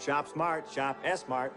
Shop smart, shop S-Mart.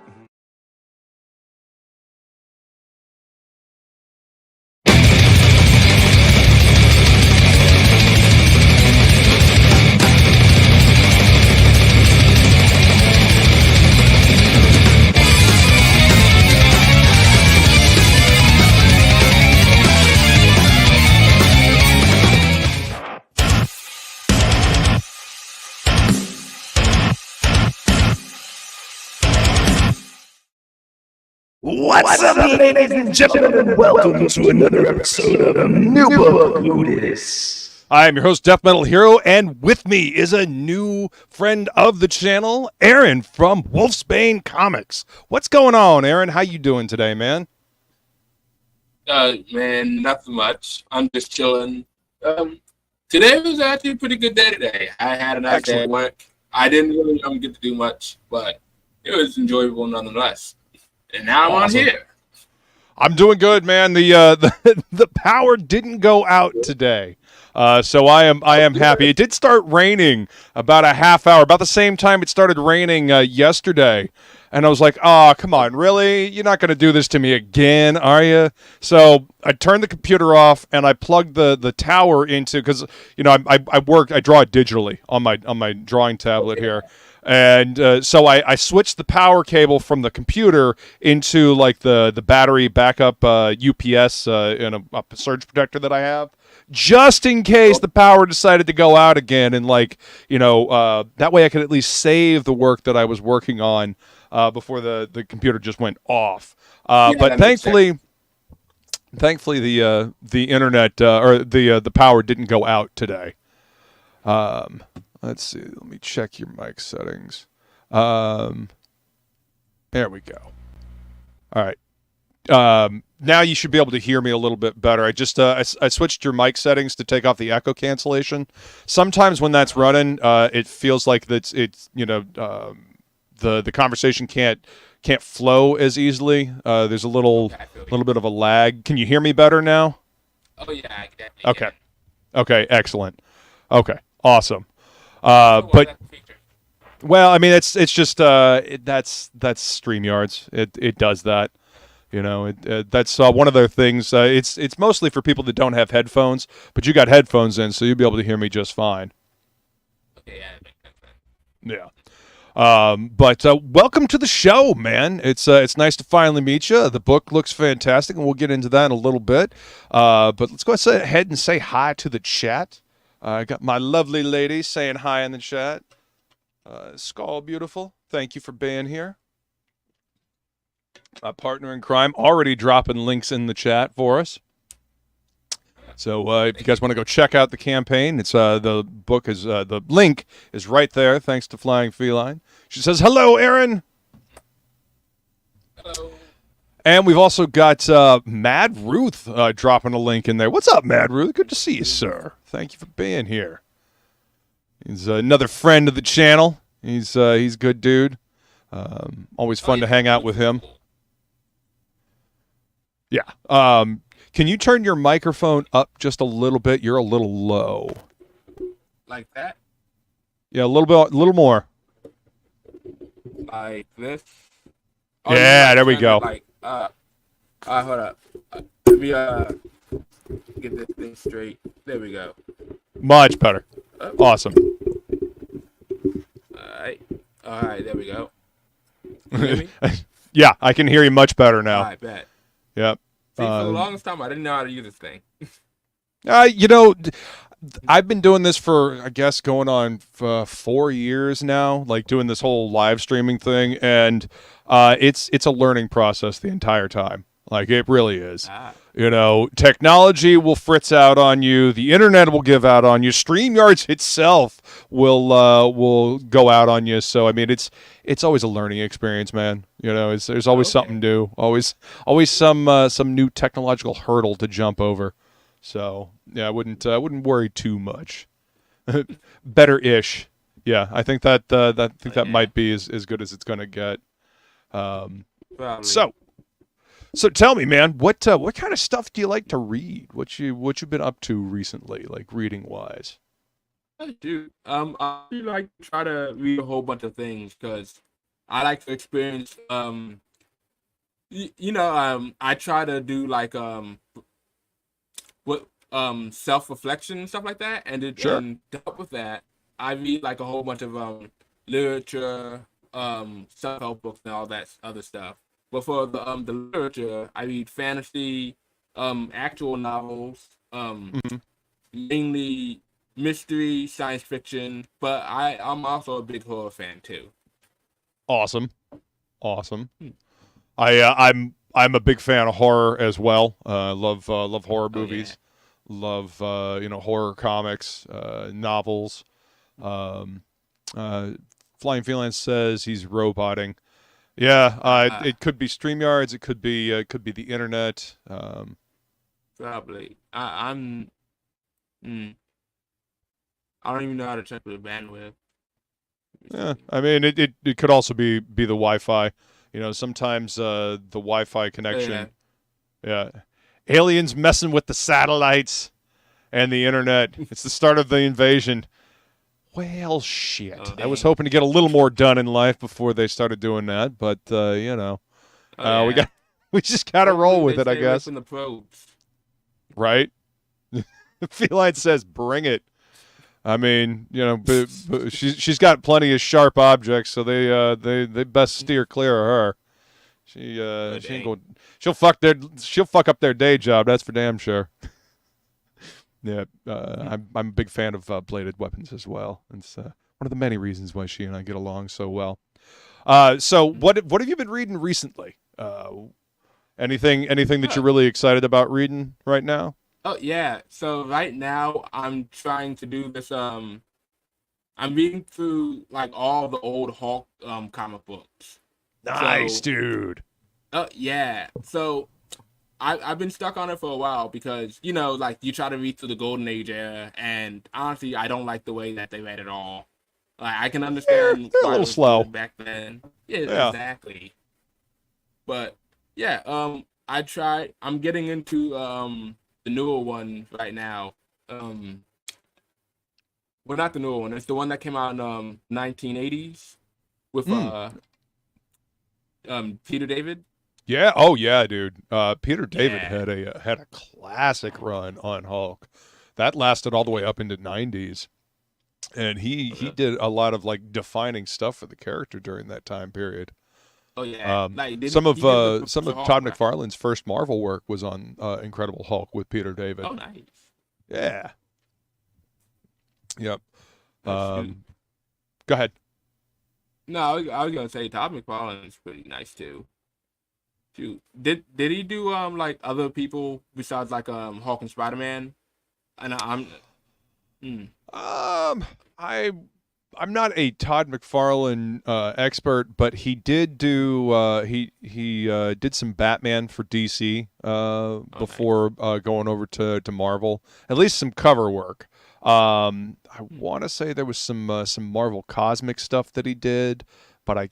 What's up, ladies and gentlemen, and welcome to another episode of New Book Ludus. I am your host, DeathMetalHero, and with me is a new friend of the channel, Aaron from Wulfsbane Comics. What's going on, Aaron? How you doing today, man? Man, nothing much. I'm just chilling. Today was actually a pretty good day today. I had a nice day at work. I didn't really get to do much, but it was enjoyable nonetheless. And now I'm on here. I'm doing good, man. The power didn't go out today, so I am happy. It did start raining about a half hour, about the same time it started raining yesterday, and I was like, "Oh, come on, really? You're not going to do this to me again, are you?" So I turned the computer off and I plugged the tower into, because I draw digitally on my drawing tablet here. And so I switched the power cable from the computer into like the battery backup UPS in a surge protector that I have, just in case the power decided to go out again. And that way I could at least save the work that I was working on before the computer just went off. But thankfully the internet or the power didn't go out today. Let's see. Let me check your mic settings. There we go. All right. Now you should be able to hear me a little bit better. I just I switched your mic settings to take off the echo cancellation. Sometimes when that's running, it feels like the conversation can't flow as easily. There's a little bit of a lag. Can you hear me better now? Oh yeah. Okay. Okay. Excellent. Okay. Awesome. But well, I mean, it's just that's StreamYards. It does that. That's one of their things. It's mostly for people that don't have headphones, but you got headphones in, so you'll be able to hear me just fine. Okay, yeah. But welcome to the show, man. It's nice to finally meet you. The book looks fantastic, and we'll get into that in a little bit. But let's go ahead and say hi to the chat. I got my lovely lady saying hi in the chat. Skull Beautiful, thank you for being here. My partner in crime already dropping links in the chat for us. So if you guys want to go check out the campaign, it's the book is the link is right there. Thanks to Flying Feline. She says hello, Aaron. Hello. And we've also got Mad Ruth dropping a link in there. What's up, Mad Ruth? Good to see you, sir. Thank you for being here. He's another friend of the channel. He's a good dude. Always fun to hang out with him. Yeah. Can you turn your microphone up just a little bit? You're a little low. Like that? Yeah, a little more. Like this? Yeah, there we go. Hold up. Let me get this thing straight. There we go. Much better. Awesome. All right, there we go. You hear me? Yeah, I can hear you much better now. All right, bet. Yep. See, for the longest time, I didn't know how to use this thing. I've been doing this for, I guess, going on 4 years now, like doing this whole live streaming thing, and it's a learning process the entire time. Like, it really is. Technology will fritz out on you. The internet will give out on you. StreamYards itself will go out on you. So, I mean, it's always a learning experience, man. There's always something new. Always some new technological hurdle to jump over. So, yeah, I wouldn't worry too much. Better-ish. Yeah, I think that might be as good as it's going to get. So tell me, man, what kind of stuff do you like to read? What you been up to recently, like reading wise? I do. I like to try to read a whole bunch of things because I like to experience I try to do like what self-reflection and stuff like that, and Sure. and to help with that, I read like a whole bunch of literature, self-help books and all that other stuff. But for the literature, I read fantasy, actual novels, Mhm. mainly mystery, science fiction, but I'm also a big horror fan too. Awesome. Awesome. Hmm. I'm a big fan of horror as well. Love horror Oh yeah. movies. Love horror comics, novels. Um, uh, Flying Feline says he's roboting. Yeah, it could be StreamYards. It could be the internet. Probably. I don't even know how to check the bandwidth. Yeah, I mean it could also be the Wi-Fi. Sometimes the Wi-Fi connection. Yeah, aliens messing with the satellites and the internet. It's the start of the invasion. Well, shit. Oh, I was dang. hoping to get a little more done in life before they started doing that, but Oh, yeah. we just gotta roll Hopefully with they it, I stay away guess. from the probes. Right? Feline says, "Bring it." I mean, but she's got plenty of sharp objects, so they best steer clear of her. She Oh, she ain't dang. going. She'll fuck up their day job. That's for damn sure. Yeah, I'm a big fan of bladed weapons as well. It's one of the many reasons why she and I get along so well. So what have you been reading recently? Anything that you're really excited about reading right now? Oh yeah. So right now I'm trying to do this. I'm reading through like all the old Hulk comic books. Nice, So dude. yeah. So I've been stuck on it for a while because like you try to read through the Golden Age era, and honestly I don't like the way that they read it all. Like I can understand They're a why it little was slow. good back then. Yeah, Yeah. exactly. But yeah, I'm getting into the newer one right now. Well, not the newer one. It's the one that came out in 1980s with Mm. Peter David. Yeah. Oh yeah, dude. Peter David Yeah. had a classic run on Hulk that lasted all the way up into '90s, and he did a lot of like defining stuff for the character during that time period. Oh yeah, Some he of did the some Professor of Hulk, Todd right? McFarlane's first Marvel work was on Incredible Hulk with Peter David. Oh nice. Yeah. Yep. Oh, shoot. Go ahead. No, I was gonna say Todd McFarlane is pretty nice too. Shoot, did he do like other people besides like Hulk and Spider Man? And hmm. I I'm not a Todd McFarlane expert, but he did do he did some Batman for DC before going over to Marvel. At least some cover work. I want to say there was some Marvel Cosmic stuff that he did, but I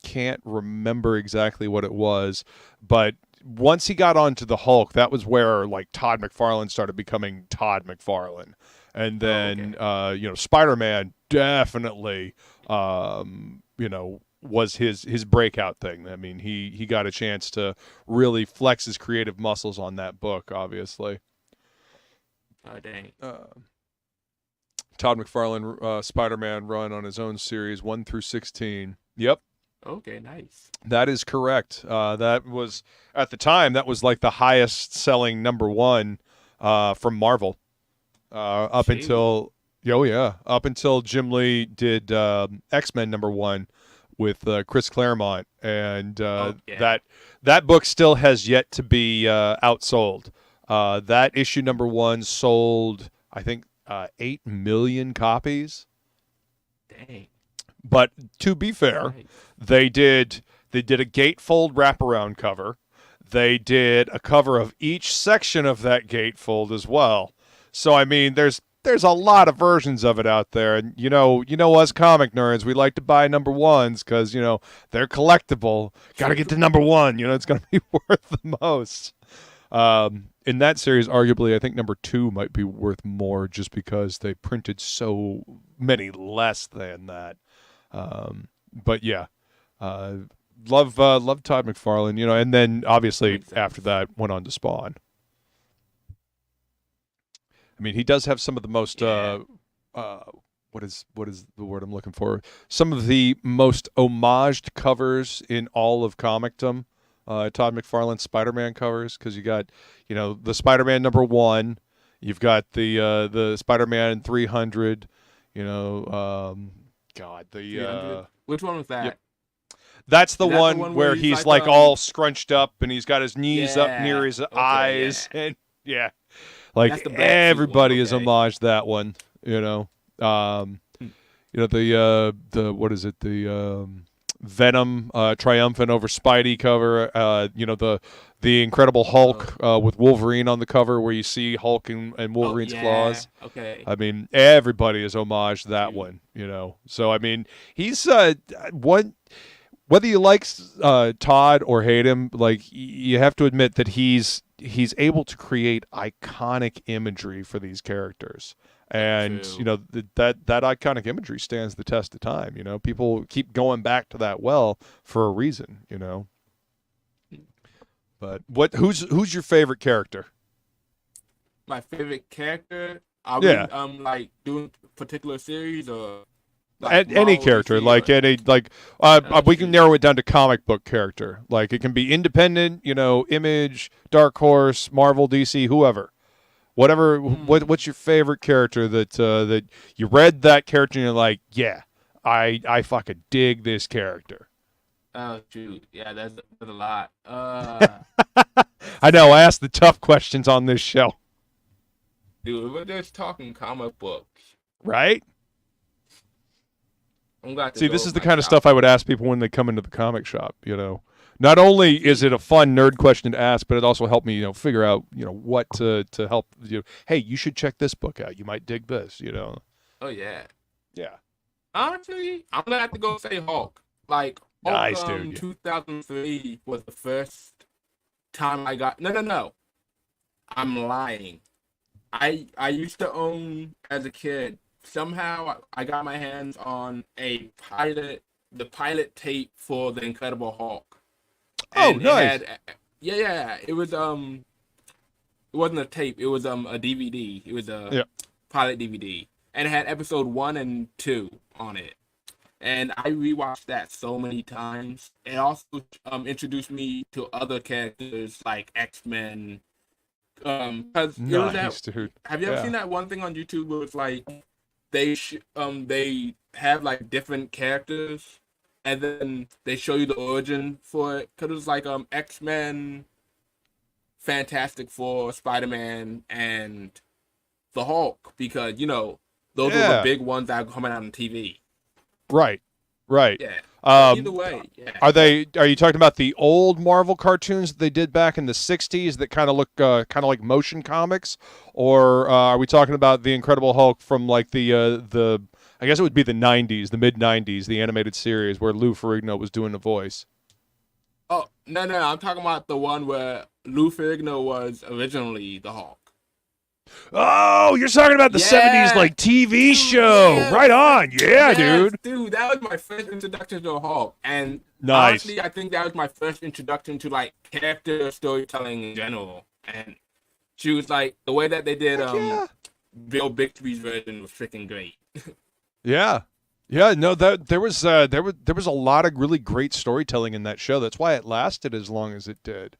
can't remember exactly what it was. But once he got onto the Hulk, that was where like Todd McFarlane started becoming Todd McFarlane. And then Spider-Man definitely was his breakout thing. I mean, he got a chance to really flex his creative muscles on that book, obviously. Oh dang. Todd McFarlane Spider-Man run on his own series 1 through 16. Yep. Okay, nice. That is correct. That was at the time that was like the highest selling #1 from Marvel. Up until Jim Lee did X-Men #1 with Chris Claremont, and that book still has yet to be outsold. That issue #1 sold, I think, 8 million copies. Dang. But to be fair, Nice. they did a gatefold wraparound cover. They did a cover of each section of that gatefold as well. So I mean, there's a lot of versions of it out there, and you know us comic nerds, we like to buy #1s because they're collectible. Got to get to #1. It's going to be worth the most. In that series, arguably, I think #2 might be worth more just because they printed so many less than that. But yeah, Love Todd McFarlane, you know, and then obviously after that went on to Spawn. I mean, he does have some of the most what is the word I'm looking for? Some of the most homaged covers in all of comicdom. Todd McFarlane's Spider-Man covers, because you got, you know, the Spider-Man #1, you've got the Spider-Man 300, you know, which one was that? Yep. That's the one where he's like all scrunched up and he's got his knees up near his eyes, and like everybody has homaged that one, you know. You know, the what is it, the Venom triumphant over Spidey cover, you know, the Incredible Hulk with Wolverine on the cover, where you see Hulk and Wolverine's claws. Okay. I mean, everybody has homaged that one, you know. So I mean, he's whether you like Todd or hate him, like, you have to admit that he's able to create iconic imagery for these characters. And, you know, that iconic imagery stands the test of time. You know, people keep going back to that well for a reason, you know. But who's your favorite character? My favorite character? Are we like doing particular series, or like Any character, like any, like we can narrow it down to comic book character. Like, it can be independent, you know, Image, Dark Horse, Marvel, DC, whoever. Whatever. What's your favorite character that you read that character and you're like, yeah, I fucking dig this character? Oh shoot, yeah, that's a lot. I know. I ask the tough questions on this show. Dude, we're just talking comic books, right? I'm glad to See, this is the kind of stuff I would ask people when they come into the comic shop, you know. Not only is it a fun nerd question to ask, but it also helped me, you know, figure out, you know, what to help you. Hey, you should check this book out. You might dig this, you know. Oh yeah. Yeah. Honestly, I'm gonna have to go say Hulk. Like, Hulk, nice, dude. 2003 was the first time I got. No. I'm lying. I used to own, as a kid. Somehow I got my hands on the pilot tape for The Incredible Hulk. Oh, nice. It was it wasn't a tape, it was a DVD. It was a pilot DVD. And it had episode 1 and 2 on it. And I rewatched that so many times. It also introduced me to other characters like X-Men. Cause nice, dude. Have you ever seen that one thing on YouTube where it's like they have like different characters, and then they show you the origin for it? Cause it was like X-Men, Fantastic Four, Spider-Man, and the Hulk, because, you know, those were the big ones that are coming out on TV. Right. Yeah. Either way, Are you talking about the old Marvel cartoons that they did back in the 60s that kind of look kind of like motion comics, or are we talking about the Incredible Hulk from like the I guess it would be the 90s, the mid 90s, the animated series where Lou Ferrigno was doing the voice? Oh, no, I'm talking about the one where Lou Ferrigno was originally the Hulk. Oh, you're talking about the 70s like TV show. Yeah. Right on. Yeah, dude. Dude, that was my first introduction to Hulk. And nice. honestly, I think that was my first introduction to like character storytelling in general. And she was like, the way that they did Bill Bixby's version was freaking great. Yeah, no, that there was a lot of really great storytelling in that show. That's why it lasted as long as it did.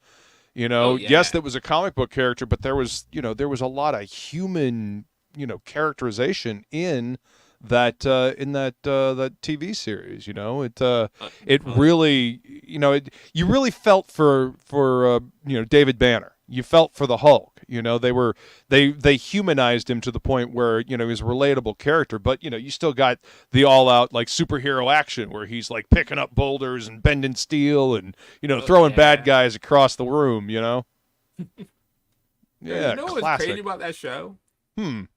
You know, yes, that was a comic book character, but there was a lot of human, you know, characterization in that that TV series. You know, it really, you know, you really felt for you know, David Banner. You felt for the Hulk. You know, they humanized him to the point where, you know, he's a relatable character, but, you know, you still got the all out like superhero action where he's like picking up boulders and bending steel and, you know, throwing bad guys across the room, you know? Yeah, you know what's crazy about that show? It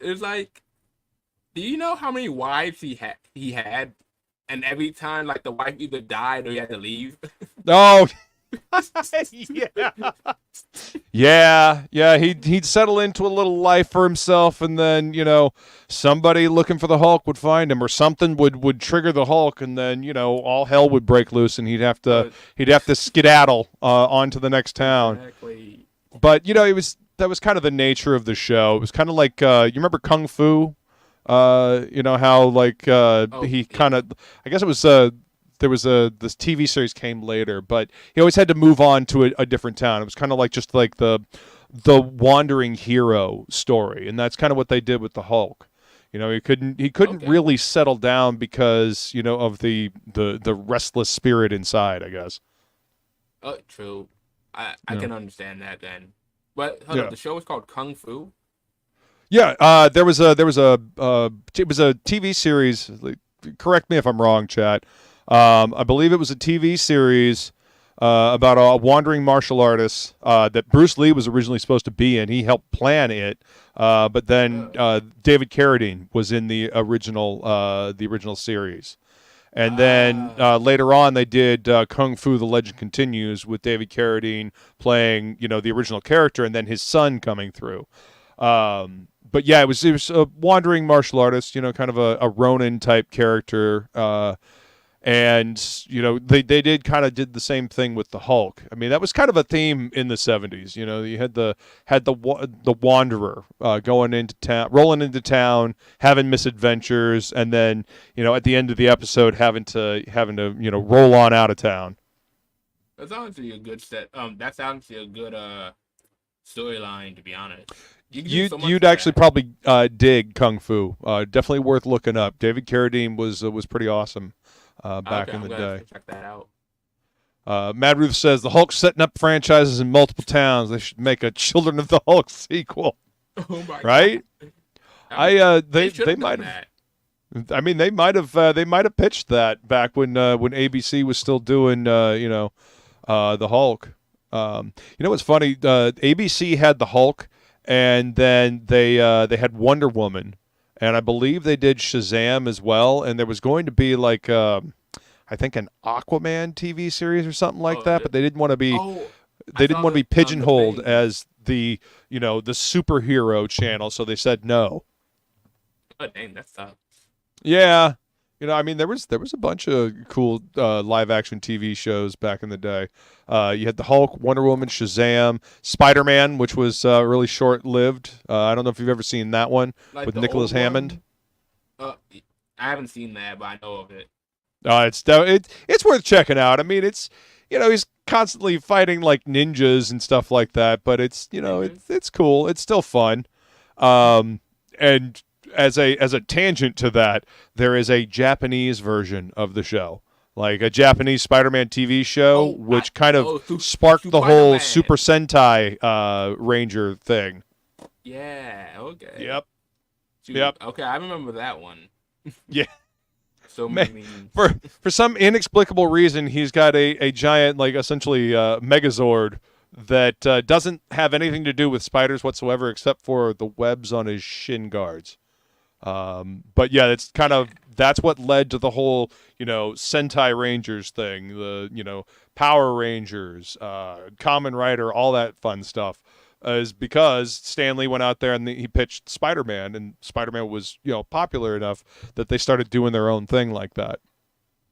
was like, do you know how many wives he had? And every time, like, the wife either died or he had to leave. Oh, yeah. Yeah, he'd settle into a little life for himself, and then somebody looking for the Hulk would find him, or something would trigger the Hulk, and then all hell would break loose, and he'd have to skedaddle on to the next town. Exactly. But that was kind of the nature of the show. It was kind of like you remember Kung Fu, how like he kind of, I guess it was there was this TV series came later, but he always had to move on to a different town. It was kind of like just like the wandering hero story, and that's kind of what they did with the Hulk. He couldn't really settle down because of the restless spirit inside, I guess. Oh, true. I can understand that then. But hold up, the show was called Kung Fu. Yeah, there was a it was a TV series. Correct me if I'm wrong, chat. I believe it was a TV series about a wandering martial artist that Bruce Lee was originally supposed to be in. He helped plan it, but then David Carradine was in the original series. And then later on, they did Kung Fu: The Legend Continues with David Carradine playing, the original character, and then his son coming through. But yeah, it was a wandering martial artist, kind of a Ronin type character. And they did the same thing with the Hulk. I mean, that was kind of a theme in the 70s. You had the wanderer going into town, rolling into town, having misadventures, and then at the end of the episode having to roll on out of town. That's honestly a good set. That's honestly a good storyline, to be honest. You'd actually probably dig Kung Fu. Definitely worth looking up. David Carradine was pretty awesome. Back in the day. Check that out. Mad Ruth says the Hulk's setting up franchises in multiple towns. They should make a Children of the Hulk sequel. Oh my right? God. They might have. I mean, they might have pitched that back when ABC was still doing the Hulk. What's funny? ABC had the Hulk, and then they had Wonder Woman. And I believe they did Shazam as well, and there was going to be like I think an Aquaman TV series or something like that, but they didn't want to be pigeonholed as the the superhero channel, so they said no. Oh dang, that sucks. Yeah, I mean there was a bunch of cool live action TV shows back in the day. You had the Hulk, Wonder Woman, Shazam, Spider-Man, which was really short-lived. I don't know if you've ever seen that one with Nicholas Hammond. I haven't seen that, but I know of it. It's worth checking out. I mean, it's he's constantly fighting like ninjas and stuff like that, but it's it's cool. It's still fun. And as a tangent to that, there is a Japanese version of the show. Like a Japanese Spider-Man TV show, which kind of sparked the whole Super Sentai Ranger thing. Yeah, okay. Yep. Yep. Okay, I remember that one. Yeah. So many. For some inexplicable reason, he's got a giant, like essentially Megazord that doesn't have anything to do with spiders whatsoever, except for the webs on his shin guards. But yeah, that's what led to the whole, Sentai Rangers thing, the, Power Rangers, Kamen Rider, all that fun stuff, is because Stan Lee went out there and he pitched Spider-Man, and Spider-Man was, popular enough that they started doing their own thing like that.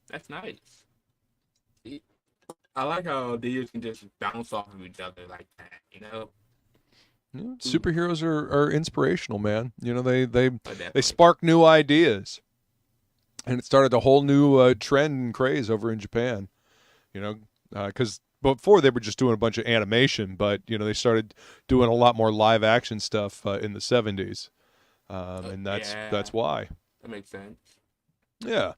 That's nice. I like how they can just bounce off of each other like that, Yeah, superheroes are inspirational, man. They spark new ideas, and it started a whole new trend and craze over in Japan. Because before they were just doing a bunch of animation, but they started doing a lot more live action stuff in the 70s, and that's why. That makes sense. Yeah.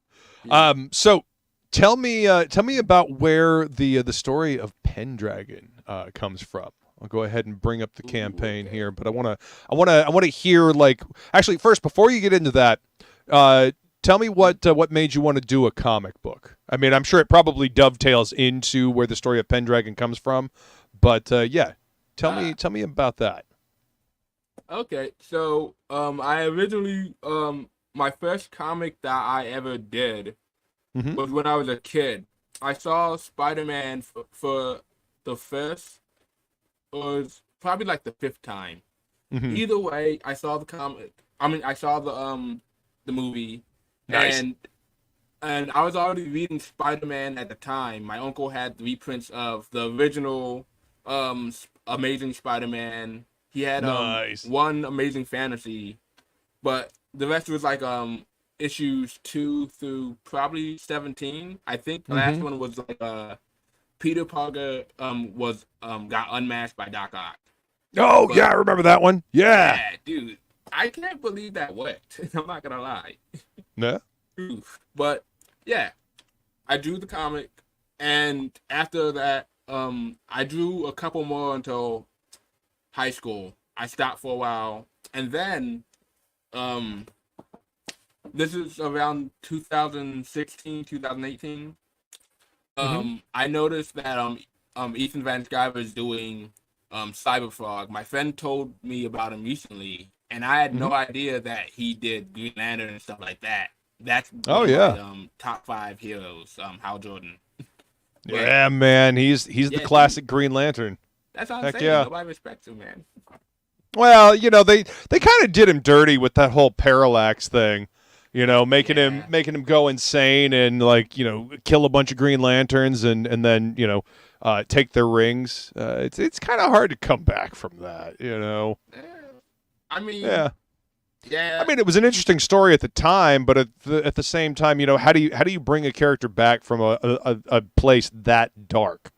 So tell me about where the story of Pendragon comes from. I'll go ahead and bring up the campaign here, but I want to hear, like, actually first, before you get into that, tell me what made you want to do a comic book. I mean, I'm sure it probably dovetails into where the story of Pendragon comes from, but yeah, tell me about that. Okay, so I originally my first comic that I ever did was when I was a kid. I saw Spider-Man for the first. Was probably like the 5th time. Mhm. Either way, I saw the comic. I mean, I saw the movie, Nice. and I was already reading Spider-Man at the time. My uncle had the reprints of the original Amazing Spider-Man. He had Nice. one Amazing Fantasy, but the rest was like issues 2 through probably 17. I think the last one was like Peter Parker was got unmasked by Doc Ock. Oh, yeah, I remember that one. Yeah. Yeah, dude. I can't believe that worked. I'm not gonna lie. No? But yeah, I drew the comic, and after that, I drew a couple more until high school. I stopped for a while, and then, this is around 2016, 2018. I noticed that Ethan Van Sciver is doing Cyberfrog. My friend told me about him recently, and I had no idea that he did Green Lantern and stuff like that. That's one of my, top 5 heroes, Hal Jordan. Yeah, man, he's the classic Green Lantern. That's what I'm Heck saying. yeah. Nobody respects him, man. Well, you know, they kind of did him dirty with that whole parallax thing. You know, making him go insane and, like, you know, kill a bunch of Green Lanterns and then, you know, take their rings. It's kind of hard to come back from that, you know. I mean, yeah. I mean, it was an interesting story at the time, but at the same time, you know, how do you bring a character back from a place that dark,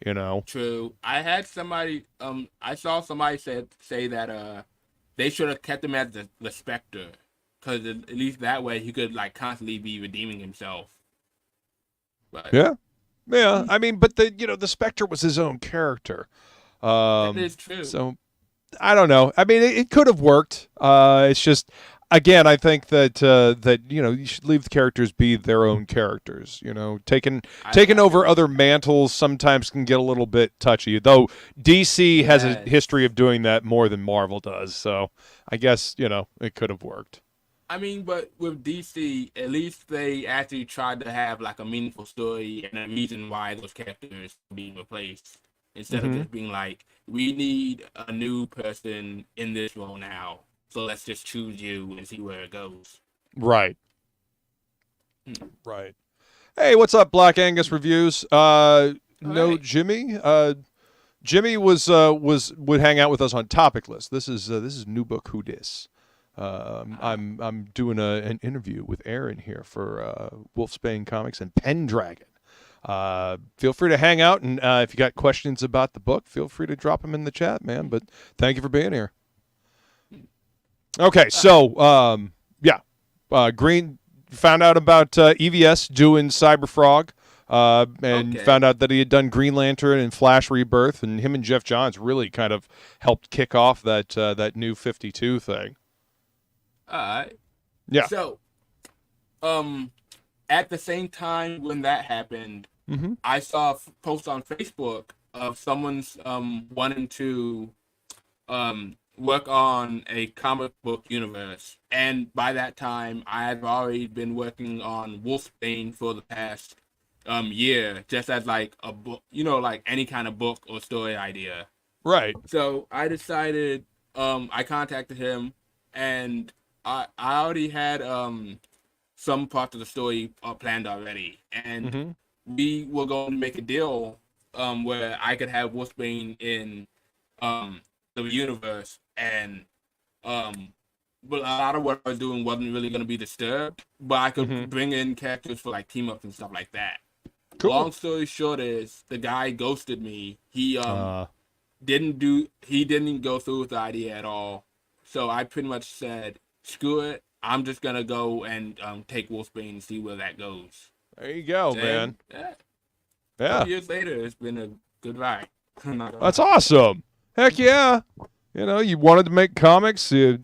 you know? True. I had somebody. I saw somebody say that they should have kept him as the Spectre, because at least that way he could, like, constantly be redeeming himself. But yeah. I mean, but the Spectre was his own character. that is true. So I don't know. I mean, it could have worked. It's just, again, I think that you know, you should leave the characters be their own characters. You know, taking over other mantles sometimes can get a little bit touchy. Though DC has a history of doing that more than Marvel does. So I guess, you know, it could have worked. I mean, but with DC, at least they actually tried to have, like, a meaningful story and a reason why those characters are being replaced. Instead of just being like, we need a new person in this role now, so let's just choose you and see where it goes. Right. Right. Hey, what's up, Black Angus Reviews? No, right. Jimmy. Jimmy would hang out with us on Topic List. This is New Book Who Dis. I'm doing an interview with Aaron here for Wulfsbane Comics and Pendragon. Feel free to hang out, and if you got questions about the book, feel free to drop them in the chat, man. But thank you for being here. Okay, so Green found out about EVS doing Cyberfrog, and found out that he had done Green Lantern and Flash Rebirth, and him and Jeff Johns really kind of helped kick off that new 52 thing. All right. Yeah. So, at the same time when that happened, I saw a post on Facebook of someone's wanting to work on a comic book universe, and by that time I had already been working on Wulfsbane for the past year, just as, like, a book, you know, like any kind of book or story idea. Right. So I decided, I contacted him, and I already had some parts of the story planned already, and we were going to make a deal where I could have Wulfsbane in the universe, and but a lot of what I was doing wasn't really going to be disturbed, but I could bring in characters for, like, team ups and stuff like that. Cool. Long story short is the guy ghosted me. He didn't go through with the idea at all. So I pretty much said, screw it. I'm just gonna go and take Wulfsbane and see where that goes. There you go, man. Yeah. Years later, it's been a good ride. That's awesome. Heck yeah. You know, you wanted to make comics. You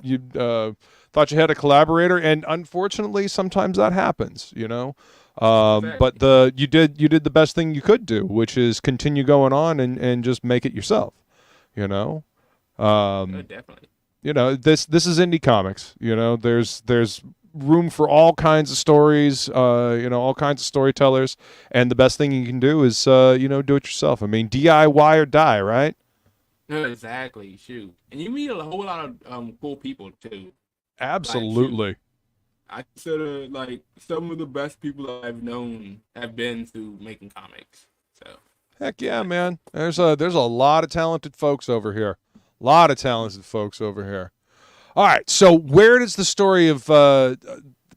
thought you had a collaborator, and unfortunately, sometimes that happens. You know, but you did the best thing you could do, which is continue going on and just make it yourself. You know, definitely. You know, this is indie comics. You know, there's room for all kinds of stories. You know, all kinds of storytellers, and the best thing you can do is do it yourself. I mean, DIY or die, right? Exactly. Shoot, and you meet a whole lot of cool people too. Like shoot, Absolutely. I consider like some of the best people I've known have been through making comics. So Heck it's yeah, nice. man. There's a lot of talented folks over here. A lot of talented folks over here. All right, so where does the story of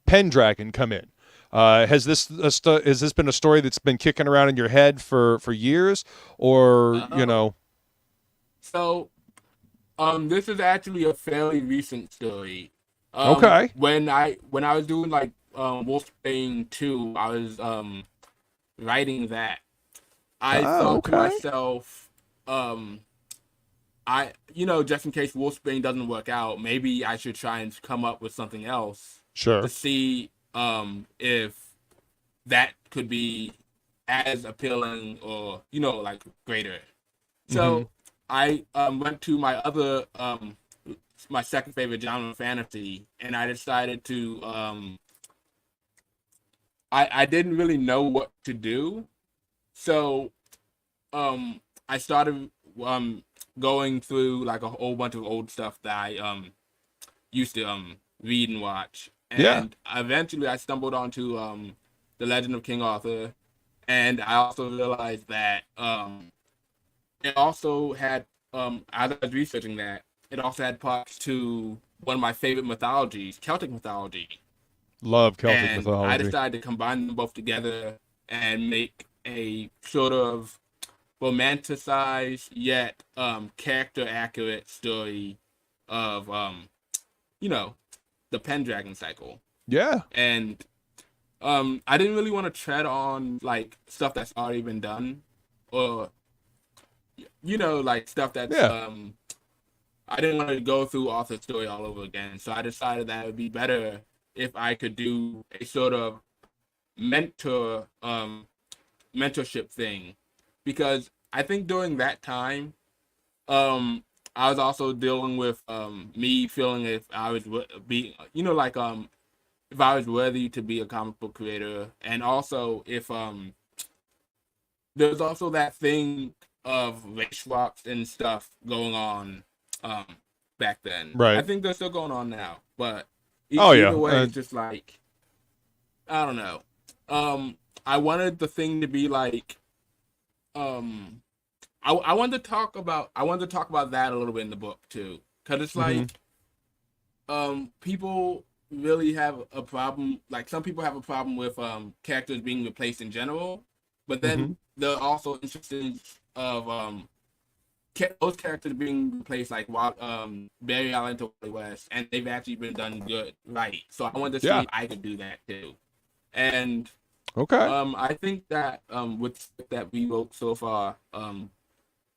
Pendragon come in? Has this been a story that's been kicking around in your head for years, or Oh, so this is actually a fairly recent story. Okay. When I was doing like Wulfsbane 2, I was writing that. I Oh, thought to okay. myself, um, just in case Wolfsbane doesn't work out, maybe I should try and come up with something else to Sure. see if that could be as appealing or like greater. Mm-hmm. So I went to my second favorite genre, fantasy, and I decided to I didn't really know what to do, so I started going through like a whole bunch of old stuff that I used to read and watch, Yeah. and eventually I stumbled onto the Legend of King Arthur, and I also realized that it also had as I was researching that, it also had parts to one of my favorite mythologies, Celtic mythology, Love Celtic and I mythology. decided to combine them both together and make a sort of romanticized yet character accurate story of you know the Pendragon cycle. Yeah. And I didn't really want to tread on like stuff that's already been done, or like stuff that's Yeah. I didn't want to go through Arthur's story all over again. So I decided that it would be better if I could do a sort of mentorship thing, because I think during that time, um, I was also dealing with me feeling if I was be like if I was worthy to be a comic book creator, and also if there's also that thing of race swaps and stuff going on um back then. I Right. think they're still going on now, but Oh yeah. either way, it's just like I don't know. I wanted the thing to be like um I wanted to talk about that a little bit in the book too, because it's Mm-hmm. like people really have a problem. Like some people have a problem with characters being replaced in general, but Mm-hmm. then they're also interested of those characters being replaced like Barry Allen to Wally West, and they've actually been done good, right? So I wanted to see Yeah. if I could do that too, and Okay. I think that with that we wrote so far,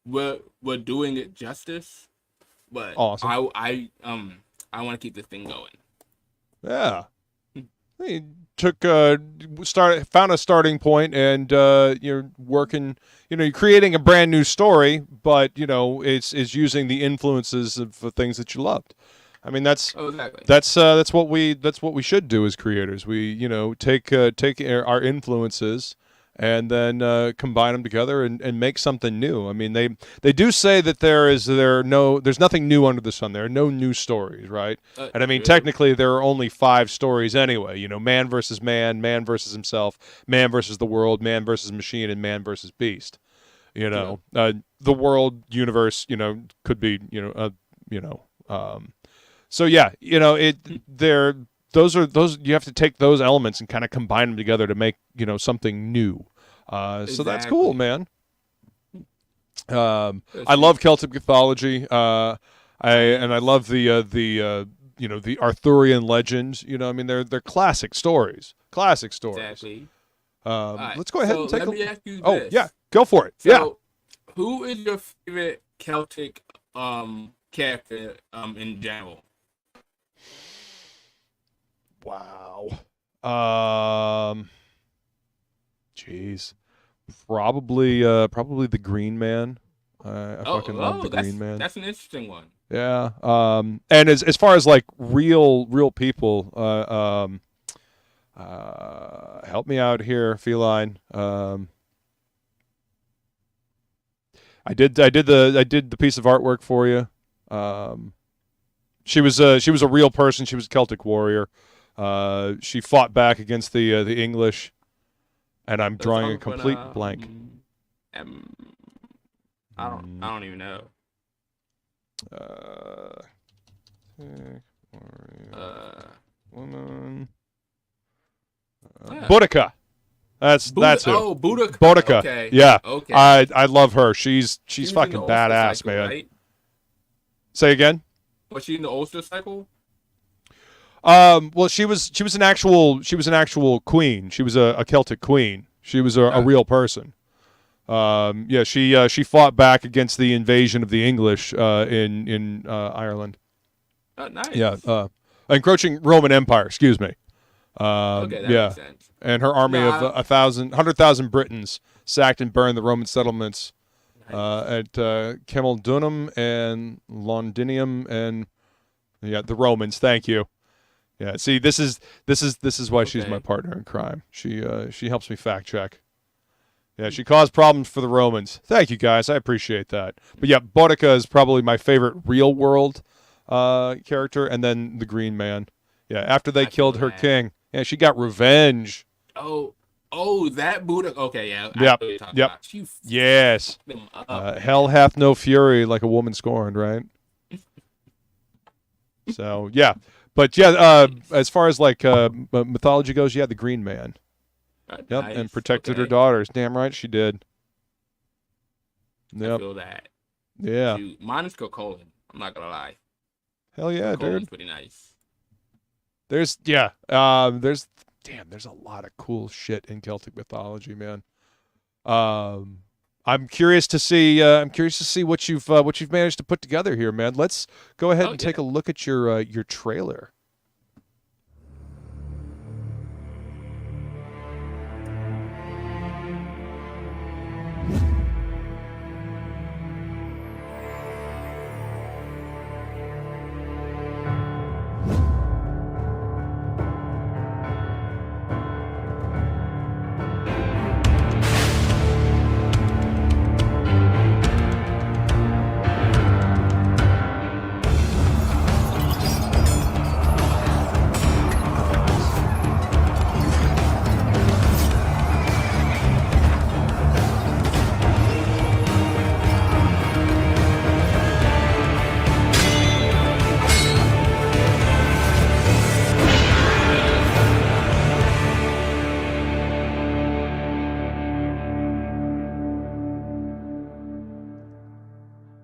we're doing it justice, but Awesome. I want to keep this thing going. Yeah. He took found a starting point, and you're working. You're creating a brand new story, but it's using the influences of the things that you loved. I mean, that's Oh, exactly. that's what we should do as creators. We take our influences and then combine them together and make something new. I mean, they do say that there's nothing new under the sun. There are no new stories, right? And I mean, True. technically, there are only 5 stories anyway. Man versus man versus himself, man versus the world, man versus machine, and man versus beast. True. The world universe, could be, you know. So yeah, those you have to take those elements and kind of combine them together to make something new. So that's cool, Exactly. man. That's I true. love Celtic mythology. I Nice. love the Arthurian legends. I mean they're classic stories. Classic stories. Exactly. All right. Let's go ahead So and take let a. me ask you Oh yeah, this. go for it. Yeah. So, who is your favorite Celtic character in general? Wow. Um. Jeez. Probably the Green Man. I fucking love the Green Man. That's an interesting one. Yeah. And as far as like real people, help me out here, Feline. I did the piece of artwork for you. She was a real person. She was a Celtic warrior. She fought back against the English, and I'm drawing a complete blank. I don't even know. Woman. Boudica. That's who. Oh, Boudica. Boudica. Okay. Yeah. Okay. I love her. She's fucking in the badass, cycle, man. Right? Say again? Was she in the Ulster cycle? Well, she was an actual queen. She was a Celtic queen. She was a real person. Yeah, she fought back against the invasion of the English in Ireland. Oh, nice. Yeah, encroaching Roman Empire. Excuse me. Okay, that makes sense. And her army of 100,000 Britons sacked and burned the Roman settlements at Caledfwlch and Londinium and the Romans. Thank you. Yeah, see, this is why she's my partner in crime. She helps me fact check. Yeah, she caused problems for the Romans. Thank you, guys. I appreciate that. But yeah, Boudica is probably my favorite real world character, and then the Green Man. Yeah, after they killed her king, she got revenge. Oh, that Boudica. Okay, yeah. Yep. Yes. Hell hath no fury like a woman scorned, right? So yeah, but yeah, as far as like mythology goes, the Green Man. Yep, nice. And protected her daughters. Damn right she did. Yep. I feel that. Yeah. Dude, mine is Colin. I'm not gonna lie. Hell yeah, Colin's dude. Pretty nice. There's a lot of cool shit in Celtic mythology, man. I'm curious to see what you've managed to put together here, man. Let's go ahead and take a look at your trailer.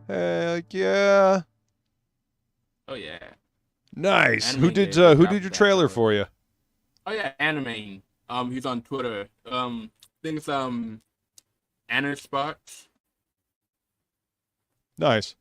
Heck yeah. Oh yeah. Nice. Anime Who did your trailer for you? Oh yeah, Anime. He's on Twitter. I think it's Anna Sparks. Nice.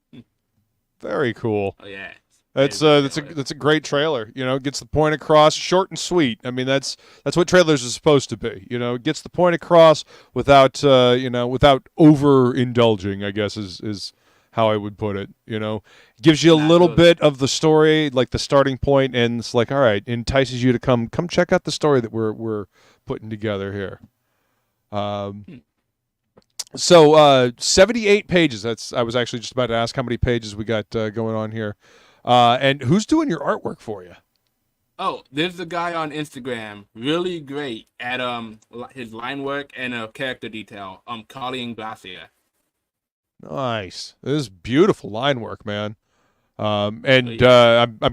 Very cool. Oh yeah. That's a great trailer. You know, it gets the point across, short and sweet. I mean, that's what trailers are supposed to be. You know, it gets the point across without without overindulging, I guess is how I would put it. You know, gives you a little bit of the story, like the starting point, and it's like, all right, entices you to come check out the story that we're putting together here. So 78 pages. I was actually just about to ask how many pages we got going on here. And who's doing your artwork for you? Oh, there's a guy on Instagram, really great at his line work and character detail. Colleen Gracie. Nice. This is beautiful line work, man. I'm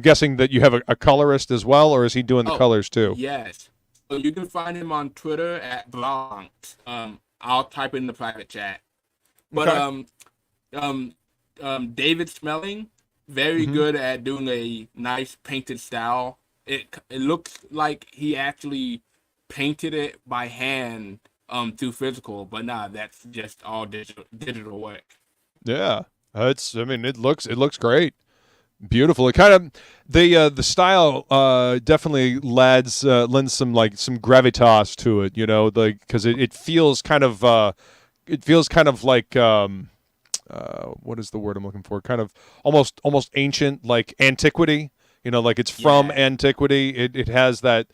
guessing that you have a colorist as well, or is he doing the colors too? Yes. So you can find him on Twitter at Blanc. I'll type it in the private chat. But David Smelling, very good at doing a nice painted style. It looks like he actually painted it by hand through physical, but nah, that's just all digital work. Yeah, it looks great, beautiful. It kind of the style definitely lends some gravitas to it, you know, like because it feels kind of like what is the word I'm looking for? Kind of almost ancient, like antiquity. You know, like it's from antiquity. It has that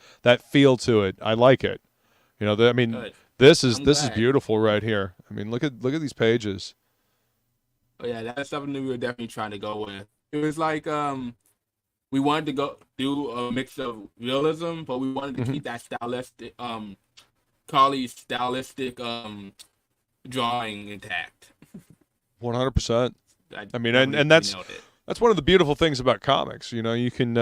feel to it. I like it. You know, this is beautiful right here. I mean, look at these pages. Oh yeah, that's something that we were definitely trying to go with. It was like we wanted to go do a mix of realism, but we wanted to keep that stylistic Carly's stylistic drawing intact. 100%. I mean, we and that's nailed it. that's one of the beautiful things about comics. You know, you can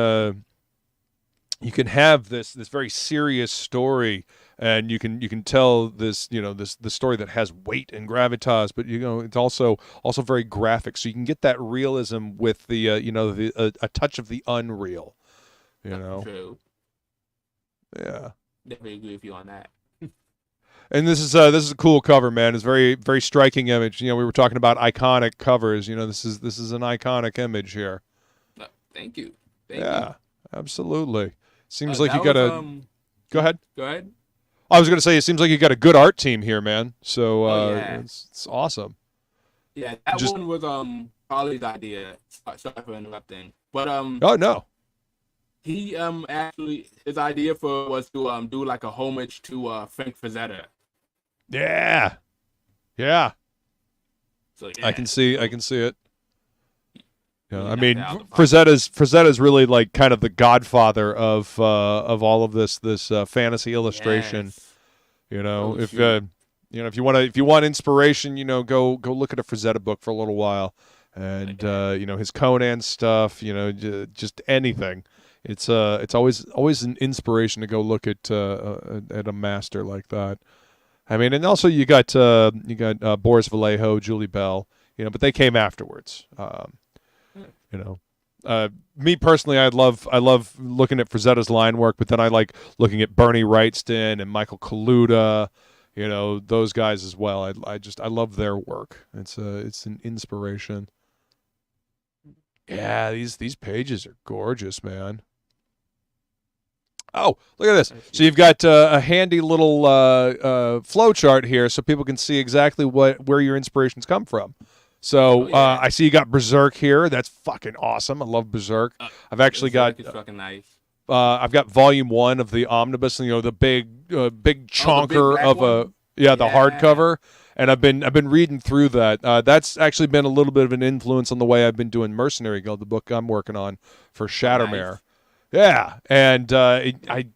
have this very serious story, and you can tell this, you know, the story that has weight and gravitas, but you know it's also very graphic, so you can get that realism with the you know, a touch of the unreal. You know. True. Yeah. Definitely agree with you on that. And this is a cool cover, man. It's very striking image. You know, we were talking about iconic covers. You know, this is an iconic image here. Thank you. Yeah, absolutely. Seems like you got Go ahead. Go ahead. I was going to say, it seems like you got a good art team here, man. So yeah. it's awesome. Yeah, that one was Holly's idea. Sorry for interrupting, but Oh no. he actually his idea was to do like a homage to Frank Frazetta. Yeah. Yeah. So yeah. I can see it. Yeah, Yeah, I mean, that's how Frazetta's really like kind of the godfather of all of this fantasy illustration. Yes. You know, Oh, if shoot. you know, if you want inspiration, you know, go look at a Frazetta book for a little while, and you know, his Conan stuff, you know, just anything. It's always an inspiration to go look at a master like that. I mean, and also you got Boris Vallejo, Julie Bell, you know, but they came afterwards. You know, me personally, I love looking at Frazetta's line work, but then I like looking at Bernie Wrightston and Michael Kaluta, you know, those guys as well. I love their work. It's an inspiration. Yeah, these pages are gorgeous, man. Oh, look at this. So you've got a handy little flow chart here, so people can see exactly where your inspirations come from. So I see you got Berserk here. That's fucking awesome. I love Berserk. I've actually got. It's fucking nice. I've got Volume 1 of the Omnibus, you know, the big chonker of the hardcover, and I've been reading through that. That's actually been a little bit of an influence on the way I've been doing Mercenary Guild, the book I'm working on for Shadowmare. Nice. Yeah, and I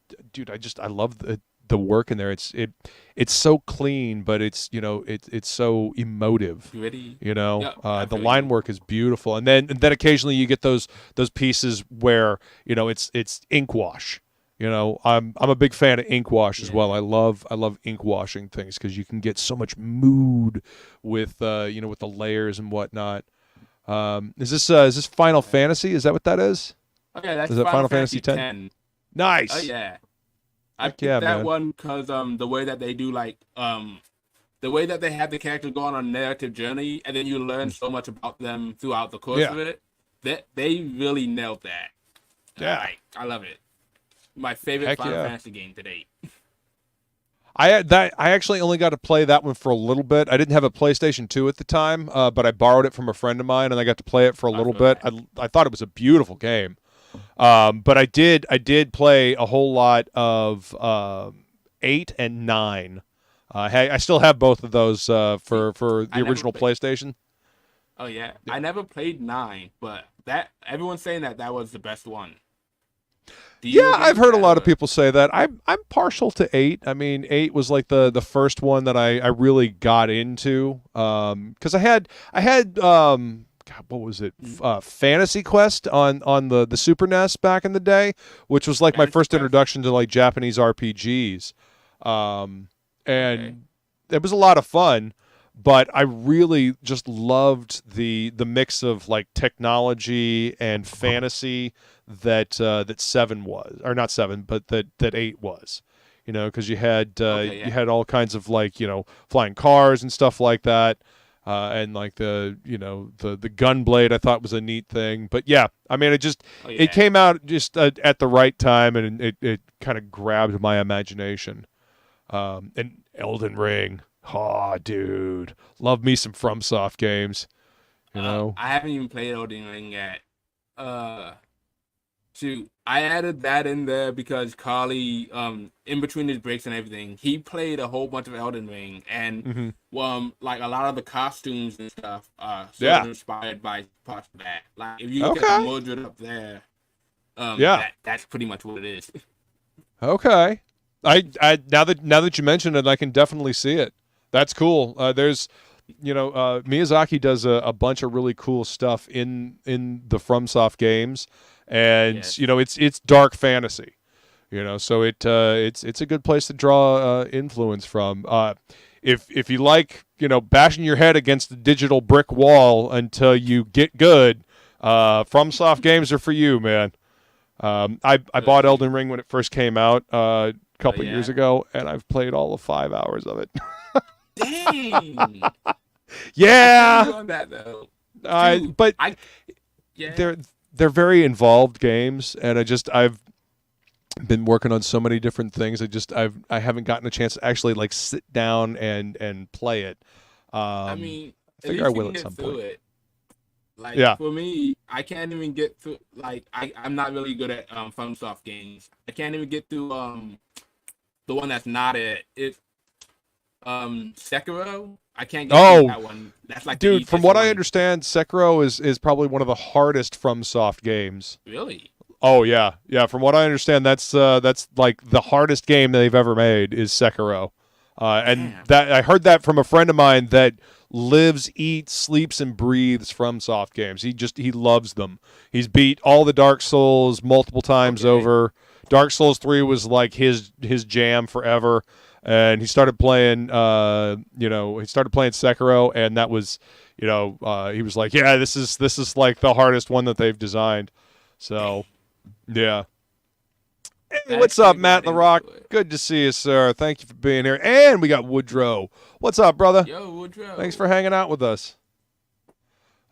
love the work in there. It's so clean, but it's, you know, it's so emotive. Gritty. You know, Yeah, the line work is beautiful, and then occasionally you get those pieces where, you know, it's ink wash. You know, I'm a big fan of ink wash as well. I love ink washing things because you can get so much mood with you know, with the layers and whatnot. Is this Final Fantasy? Is that what that is? Okay, that's Is that Final Fantasy X. Nice. Oh yeah. I picked yeah, that man. one because the way that they do the way that they have the characters go on a narrative journey, and then you learn so much about them throughout the course of it. That they really nailed that. Yeah, I love it. My favorite Final Fantasy game to date. I actually only got to play that one for a little bit. I didn't have a PlayStation 2 at the time, but I borrowed it from a friend of mine, and I got to play it for a little bit. I thought it was a beautiful game. But I did play a whole lot of 8 and 9. I still have both of those for the original PlayStation. Oh yeah, I never played 9, but everyone's saying that was the best one. Yeah, I've heard a lot of people say that. I'm partial to 8. I mean, 8 was like the first one that I really got into because I had God, what was it? Fantasy Quest on the Super NES back in the day, which was like my first introduction to like Japanese RPGs, and it was a lot of fun. But I really just loved the mix of like technology and fantasy that 7 was, or not 7, but that 8 was. You know, because you had you had all kinds of like, you know, flying cars and stuff like that. And like the gunblade I thought was a neat thing. But yeah, I mean, it came out just at the right time, and it kind of grabbed my imagination. And Elden Ring, oh dude, love me some FromSoft games. You know, I haven't even played Elden Ring yet. Shoot, I added that in there because Carly, in between his breaks and everything, he played a whole bunch of Elden Ring, and like a lot of the costumes and stuff are sort of inspired by parts of that. Like if you look at Myrddin up there, that's pretty much what it is. Okay, I now that you mention it, I can definitely see it. That's cool. There's, Miyazaki does a bunch of really cool stuff in the FromSoft games. And it's dark fantasy, so it's a good place to draw influence from. If you like bashing your head against the digital brick wall until you get good, FromSoft games are for you, man. I bought Elden Ring when it first came out a couple years ago, and I've played all of 5 hours of it. Dang. Yeah. I on that though. Dude, they're very involved games, and I've been working on so many different things. I haven't gotten a chance to actually like sit down and play it. I mean, I figure I will at some point. It. Like for me, I can't even get through. Like I'm not really good at FromSoft games. I can't even get through the one that's not it's Sekiro. I can't get through that one. That's like, dude, from what I understand, Sekiro is probably one of the hardest FromSoft games. Really? Oh yeah. From what I understand, that's like the hardest game they've ever made is Sekiro. And that I heard that from a friend of mine that lives, eats, sleeps, and breathes FromSoft games. He loves them. He's beat all the Dark Souls multiple times over. Dark Souls 3 was like his jam forever. And he started playing, Sekiro, and that was, he was like, yeah, this is like the hardest one that they've designed. So, yeah. Hey, what's up, Matt the Rock? Good to see you, sir. Thank you for being here. And we got Woodrow. What's up, brother? Yo, Woodrow. Thanks for hanging out with us.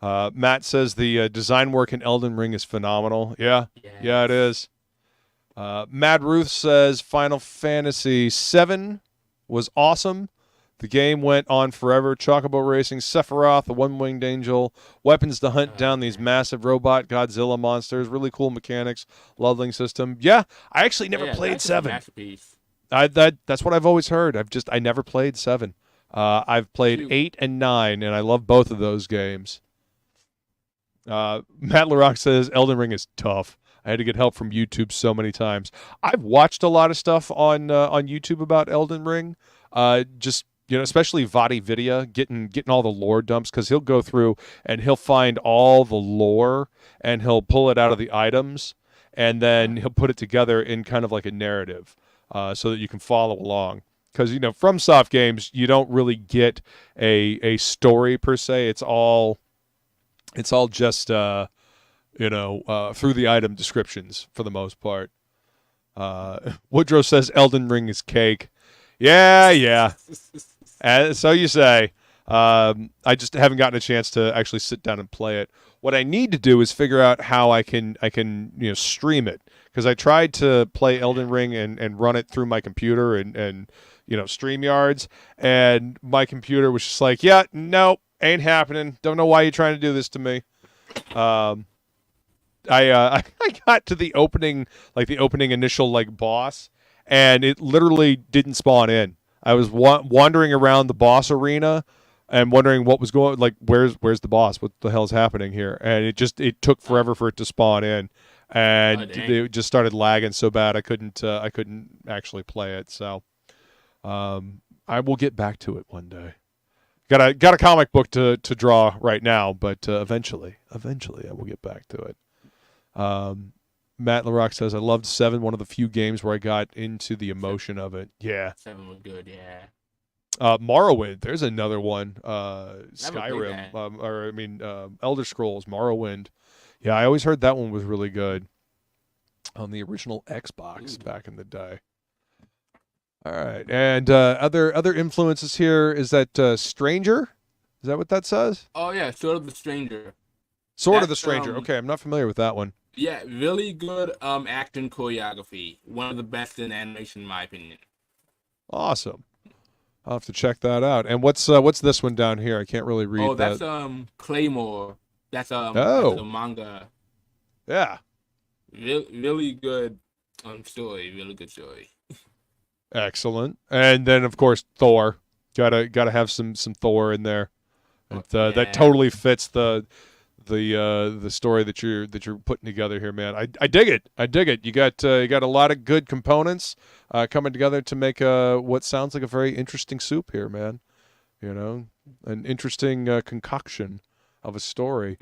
Matt says the design work in Elden Ring is phenomenal. Yeah, it is. Mad Ruth says Final Fantasy VII was awesome. The game went on forever. Chocobo racing, Sephiroth, the one-winged angel, weapons to hunt down these massive robot Godzilla monsters. Really cool mechanics, leveling system. Yeah, I actually never played 7. That's what I've always heard. I never played 7. I've played 8 and 9, and I love both of those games. Matt LaRock says Elden Ring is tough. I had to get help from YouTube so many times. I've watched a lot of stuff on YouTube about Elden Ring. Especially Vadi Vidya, getting all the lore dumps, because he'll go through and he'll find all the lore and he'll pull it out of the items, and then he'll put it together in kind of like a narrative, so that you can follow along. Because FromSoft games, you don't really get a story per se. It's all just through the item descriptions for the most part. Woodrow says Elden Ring is cake. Yeah. So you say. I just haven't gotten a chance to actually sit down and play it. What I need to do is figure out how I can stream it, because I tried to play Elden Ring and run it through my computer and StreamYards, and my computer was just like, yeah, nope, ain't happening. Don't know why you're trying to do this to me. I got to the opening initial boss, and it literally didn't spawn in. I was wandering around the boss arena and wondering what was going, where's the boss? What the hell is happening here? And it took forever for it to spawn in, and it just started lagging so bad I couldn't actually play it. So I will get back to it one day. Got a comic book to draw right now, but eventually I will get back to it. Matt LaRock says, I loved 7, one of the few games where I got into the emotion of it. Yeah. 7 was good, yeah. Morrowind, there's another one. Skyrim, Elder Scrolls, Morrowind. Yeah, I always heard that one was really good on the original Xbox back in the day. All right, and other influences here, is that Stranger? Is that what that says? Oh, yeah, Sword of the Stranger. Sword of the Stranger. Okay, I'm not familiar with that one. Yeah, really good action choreography. One of the best in animation, in my opinion. Awesome. I'll have to check that out. And what's this one down here? I can't really read that. Oh, that's Claymore. That's a manga. Yeah. really good story. Really good story. Excellent. And then of course Thor. Gotta have some Thor in there. That Yeah. totally fits the story that you're putting together here, man. I dig it. I dig it. You got a lot of good components coming together to make what sounds like a very interesting soup here, man. You know, an interesting concoction of a story.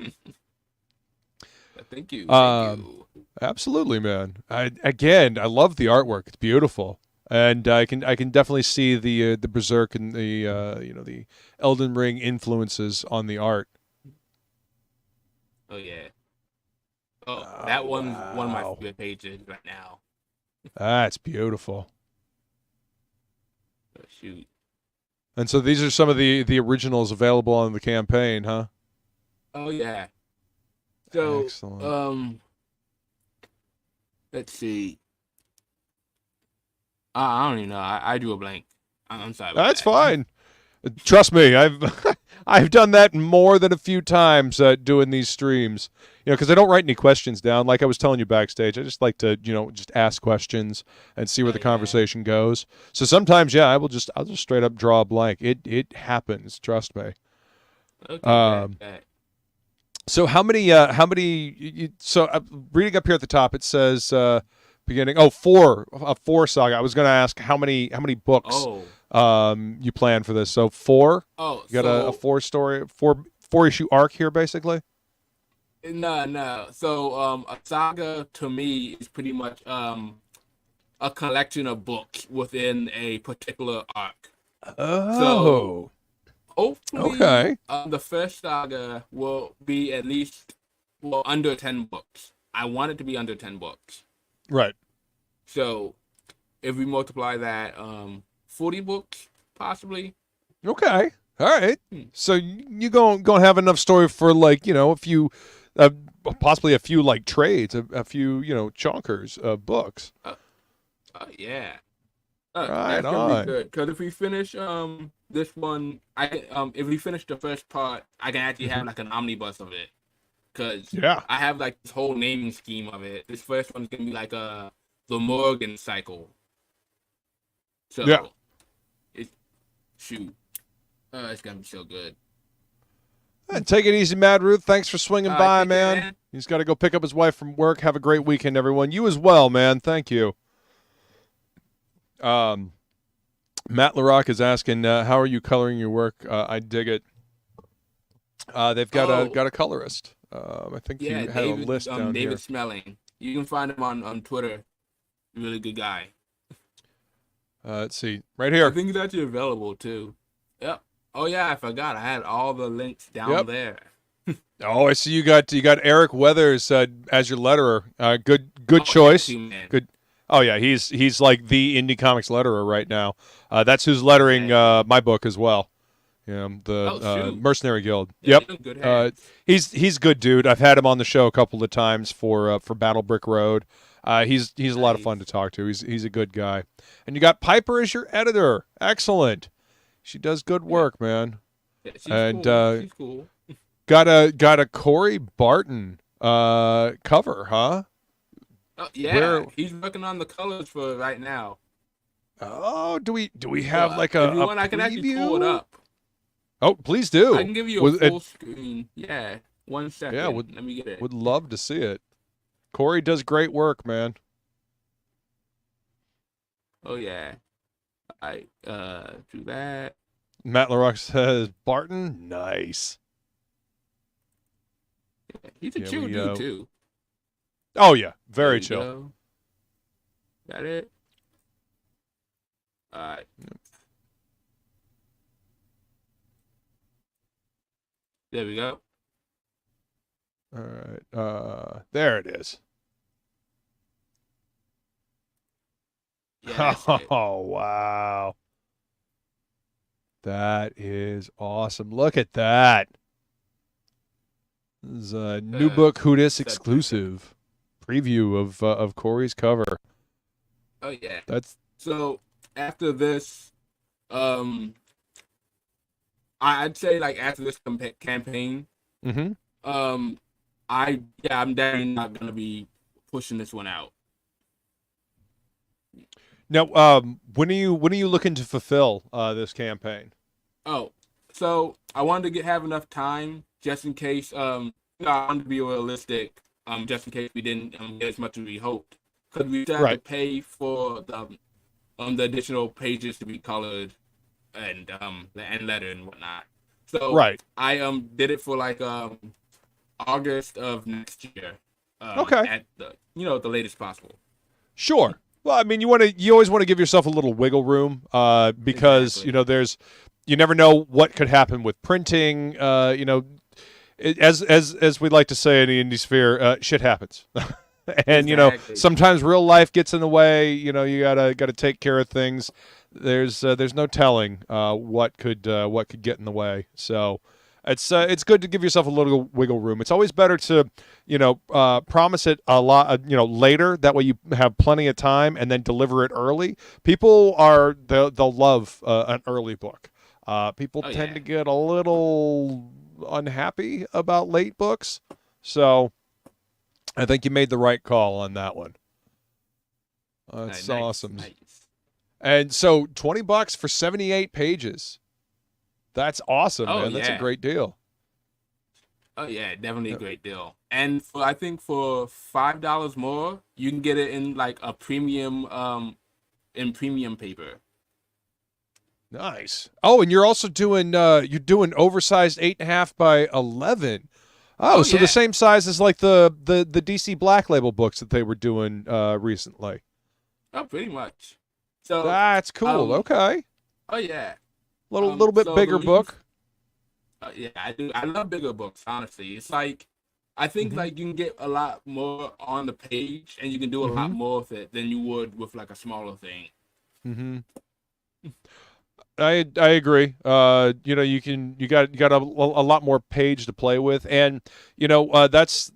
Thank you. Thank you. Absolutely, man. I love the artwork. It's beautiful, and I can definitely see the Berserk and the the Elden Ring influences on the art. Oh yeah. Oh, that one's one of my favorite pages right now. That's beautiful. Oh, shoot. And so these are some of the originals available on the campaign, huh? Oh yeah. So Excellent. let's see. I don't even know. I drew a blank. I'm sorry. That's fine. Trust me, I've done that more than a few times doing these streams. You know, because I don't write any questions down. Like I was telling you backstage, I just like to just ask questions and see where the conversation goes. So sometimes, yeah, I'll just straight up draw a blank. It happens. Trust me. Okay. So how many? Reading up here at the top, it says beginning. Oh, four saga. I was going to ask how many books you plan for this. So 4. Oh, you got a 4 issue arc here, basically. No. So a saga to me is pretty much a collection of books within a particular arc. Oh. So hopefully, okay. The first saga will be at least under 10 books. I want it to be under 10 books. Right. So if we multiply that, 40 books possibly. Okay. All right. So you gonna have enough story for a few, possibly a few like trades, a few chonkers of books. Yeah. Right that's on. gonna be good. Because if we finish this one, if we finish the first part, I can actually have like an omnibus of it. Because I have like this whole naming scheme of it. This first one's gonna be like the Morgan cycle. So it's gonna be so good. Take it easy, Mad Ruth. Thanks for swinging by, man. He's got to go pick up his wife from work. Have a great weekend, everyone. You as well, man. Thank you. Matt LaRock is asking, how are you coloring your work? I dig it. They've got a colorist. I think you had a list down David here. Smelling. You can find him on Twitter. Really good guy. Let's see. Right here. I think he's actually available too. Yep. Oh yeah, I forgot. I had all the links down there. Oh, I see you got Eric Weathers as your letterer. Good choice. Good. Oh yeah, he's like the indie comics letterer right now. That's who's lettering my book as well. The Mercenary Guild. Yeah, yep. He's good, dude. I've had him on the show a couple of times for Battle Brick Road. He's a lot of fun to talk to. He's a good guy. And you got Piper as your editor. Excellent. She does good work, man. Yeah, she's cool. Got a Corey Barton cover, huh? He's working on the colors for right now. Oh, do we have like a I can actually pull it up. Oh, please do. I can give you a full screen. Yeah, 1 second. Yeah, let me get it. Would love to see it. Corey does great work, man. Oh yeah. I do that. Matt LaRock says Barton, nice. Yeah, he's a chill dude too. Oh yeah, very chill. Go. Got it. All right. There we go. All right. There it is. Yeah, oh wow. That is awesome. Look at that. This is a new book Hoodis exclusive preview of Corey's cover. Oh yeah. That's so after this, I'd say like after this campaign, mm-hmm. I'm definitely not gonna be pushing this one out. Now, when are you looking to fulfill this campaign? Oh, so I wanted to have enough time just in case. I wanted to be realistic. Just in case we didn't get as much as we hoped, because we still have to pay for the additional pages to be colored and the end letter and whatnot. So I did it for like August of next year. At the the latest possible. Sure. Well, I mean, you always want to give yourself a little wiggle room because you never know what could happen with printing. As we like to say in the indie sphere, shit happens. And sometimes real life gets in the way. You gotta take care of things. There's no telling what could get in the way. So it's good to give yourself a little wiggle room. It's always better to promise it a lot later. That way you have plenty of time, and then deliver it early. People they'll love an early book. People tend to get a little unhappy about late books, so I think you made the right call on that one. That's awesome. Nice. And so $20 for 78 pages. That's awesome, man. That's a great deal. Oh yeah, definitely a great deal. And I think for $5 more, you can get it in like a premium paper. Nice. Oh, and you're also doing oversized 8.5 by 11. Oh, so the same size as like the DC Black Label books that they were doing recently. Oh, pretty much. So that's cool. Okay. Oh yeah. Little bit bigger book. Yeah, I do. I love bigger books. Honestly, it's like I think like you can get a lot more on the page, and you can do a lot more with it than you would with like a smaller thing. I agree. You got a lot more page to play with, and that's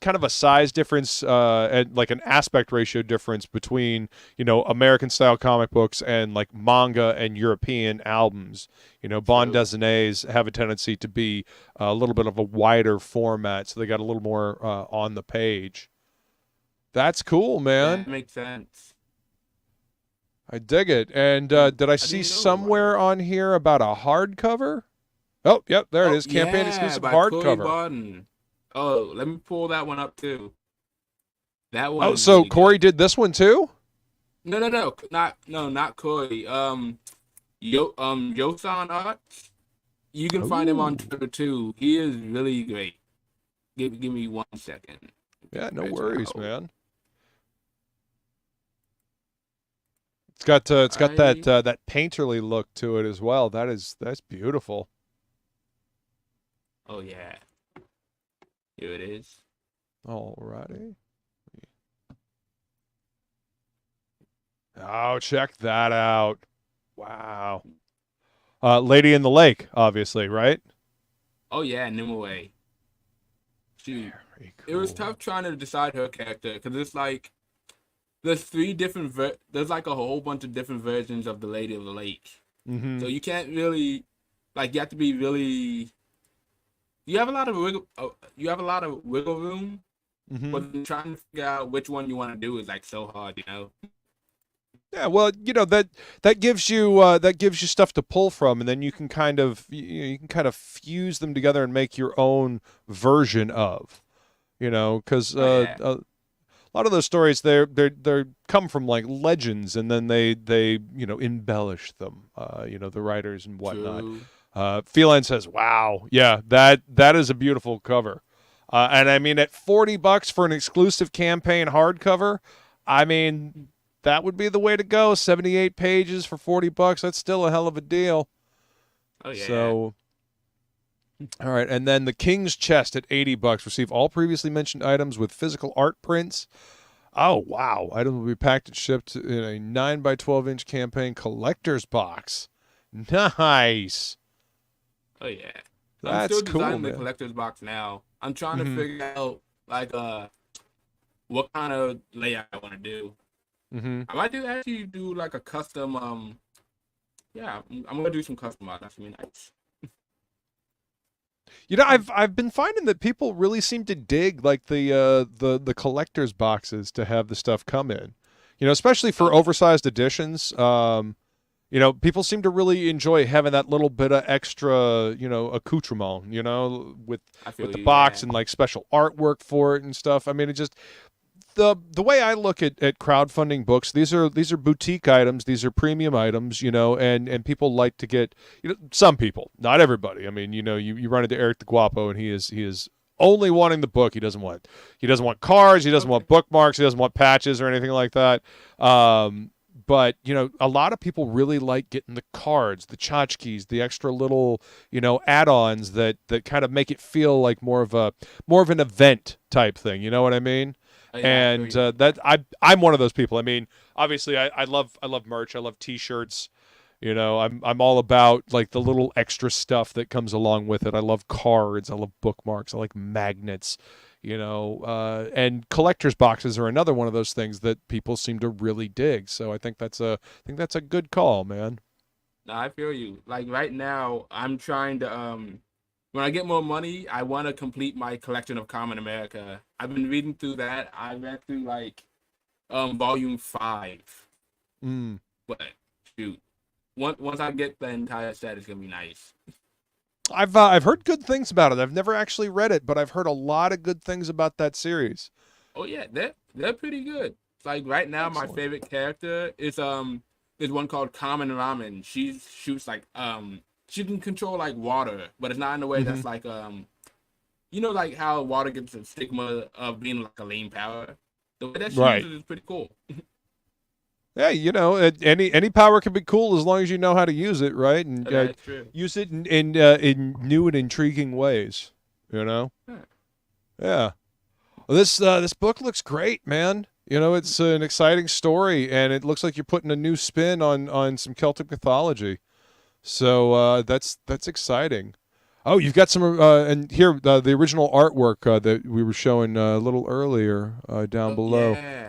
kind of a size difference and like an aspect ratio difference between American style comic books and like manga and European albums. Bande dessinées have a tendency to be a little bit of a wider format, so they got a little more on the page. That's cool, man. That makes sense. I dig it. And did I see somewhere on here about a hardcover? Oh, yep, there it is. Campaign exclusive hardcover. Oh, let me pull that one up too. That one. Oh, so really Corey did this one too? No, not Corey. Yosan Arts. You can find him on Twitter too. He is really great. Give me 1 second. Yeah, no worries, man. It's got that painterly look to it as well. That's beautiful. Oh yeah. Here it is. Alrighty. Oh, check that out. Wow. Lady in the Lake, obviously, right? Oh yeah, Nimue. Shoot. It was tough trying to decide her character because it's like there's 3 different there's like a whole bunch of different versions of the Lady of the Lake. So you can't really you have to be really. You have a lot of wiggle room, but trying to figure out which one you want to do is like so hard, Yeah, well, that gives you stuff to pull from, and then you can kind of fuse them together and make your own version of, because a lot of those stories they come from like legends, and then they embellish them, the writers and whatnot. True. Feline says, "Wow, yeah, that is a beautiful cover," and I mean, at $40 for an exclusive campaign hardcover, I mean, that would be the way to go. 78 pages for $40. That's still a hell of a deal. Oh yeah. So, all right, and then the King's Chest at $80. Receive all previously mentioned items with physical art prints. Oh wow! Items will be packed and shipped in a 9 by 12-inch campaign collector's box. Nice. Oh yeah, that's I'm still cool, designing man. the collector's box now. I'm trying to figure out what kind of layout I want to do. I might actually do like a custom. I'm gonna do some custom art. That's gonna be nice. You know, I've been finding that people really seem to dig like the collector's boxes to have the stuff come in. You know, especially for oversized editions. You know, people seem to really enjoy having that little bit of extra, you know, accoutrement, you know, with the box and like special artwork for it and stuff. I mean, it just the way I look at crowdfunding books, these are boutique items, these are premium items, you know, and people like to get, you know, some people, not everybody. I mean, you know, you run into Eric the Guapo and he is only wanting the book. He doesn't want cards, he doesn't want bookmarks, he doesn't want patches or anything like that. But, you know, a lot of people really like getting the cards, the tchotchkes, the extra little, you know, add-ons that kind of make it feel like more of an event type thing. You know what I mean? And that I'm one of those people. I mean, obviously, I love merch. I love T-shirts. You know, I'm all about like the little extra stuff that comes along with it. I love cards. I love bookmarks. I like magnets. You know, and collector's boxes are another one of those things that people seem to really dig. So I think that's a good call, man. No, I feel you. Like right now, I'm trying to when I get more money, I want to complete my collection of Common America. I've been reading through that. I read through like volume 5. But shoot, once I get the entire set, it's gonna be nice. I've heard good things about it. I've never actually read it, but I've heard a lot of good things about that series. Oh yeah, they're pretty good. Like right now, Excellent. My favorite character is there's one called Common Ramen. She shoots like she can control like water, but it's not in a way that's like you know, like how water gets a stigma of being like a lame power. The way that she uses it is pretty cool. Yeah, you know, any power can be cool as long as you know how to use it, right? And use it in new and intriguing ways. You know. Yeah. Well, this book looks great, man. You know, it's an exciting story, and it looks like you're putting a new spin on some Celtic mythology. So that's exciting. Oh, you've got some, and here the original artwork that we were showing a little earlier down below. Yeah.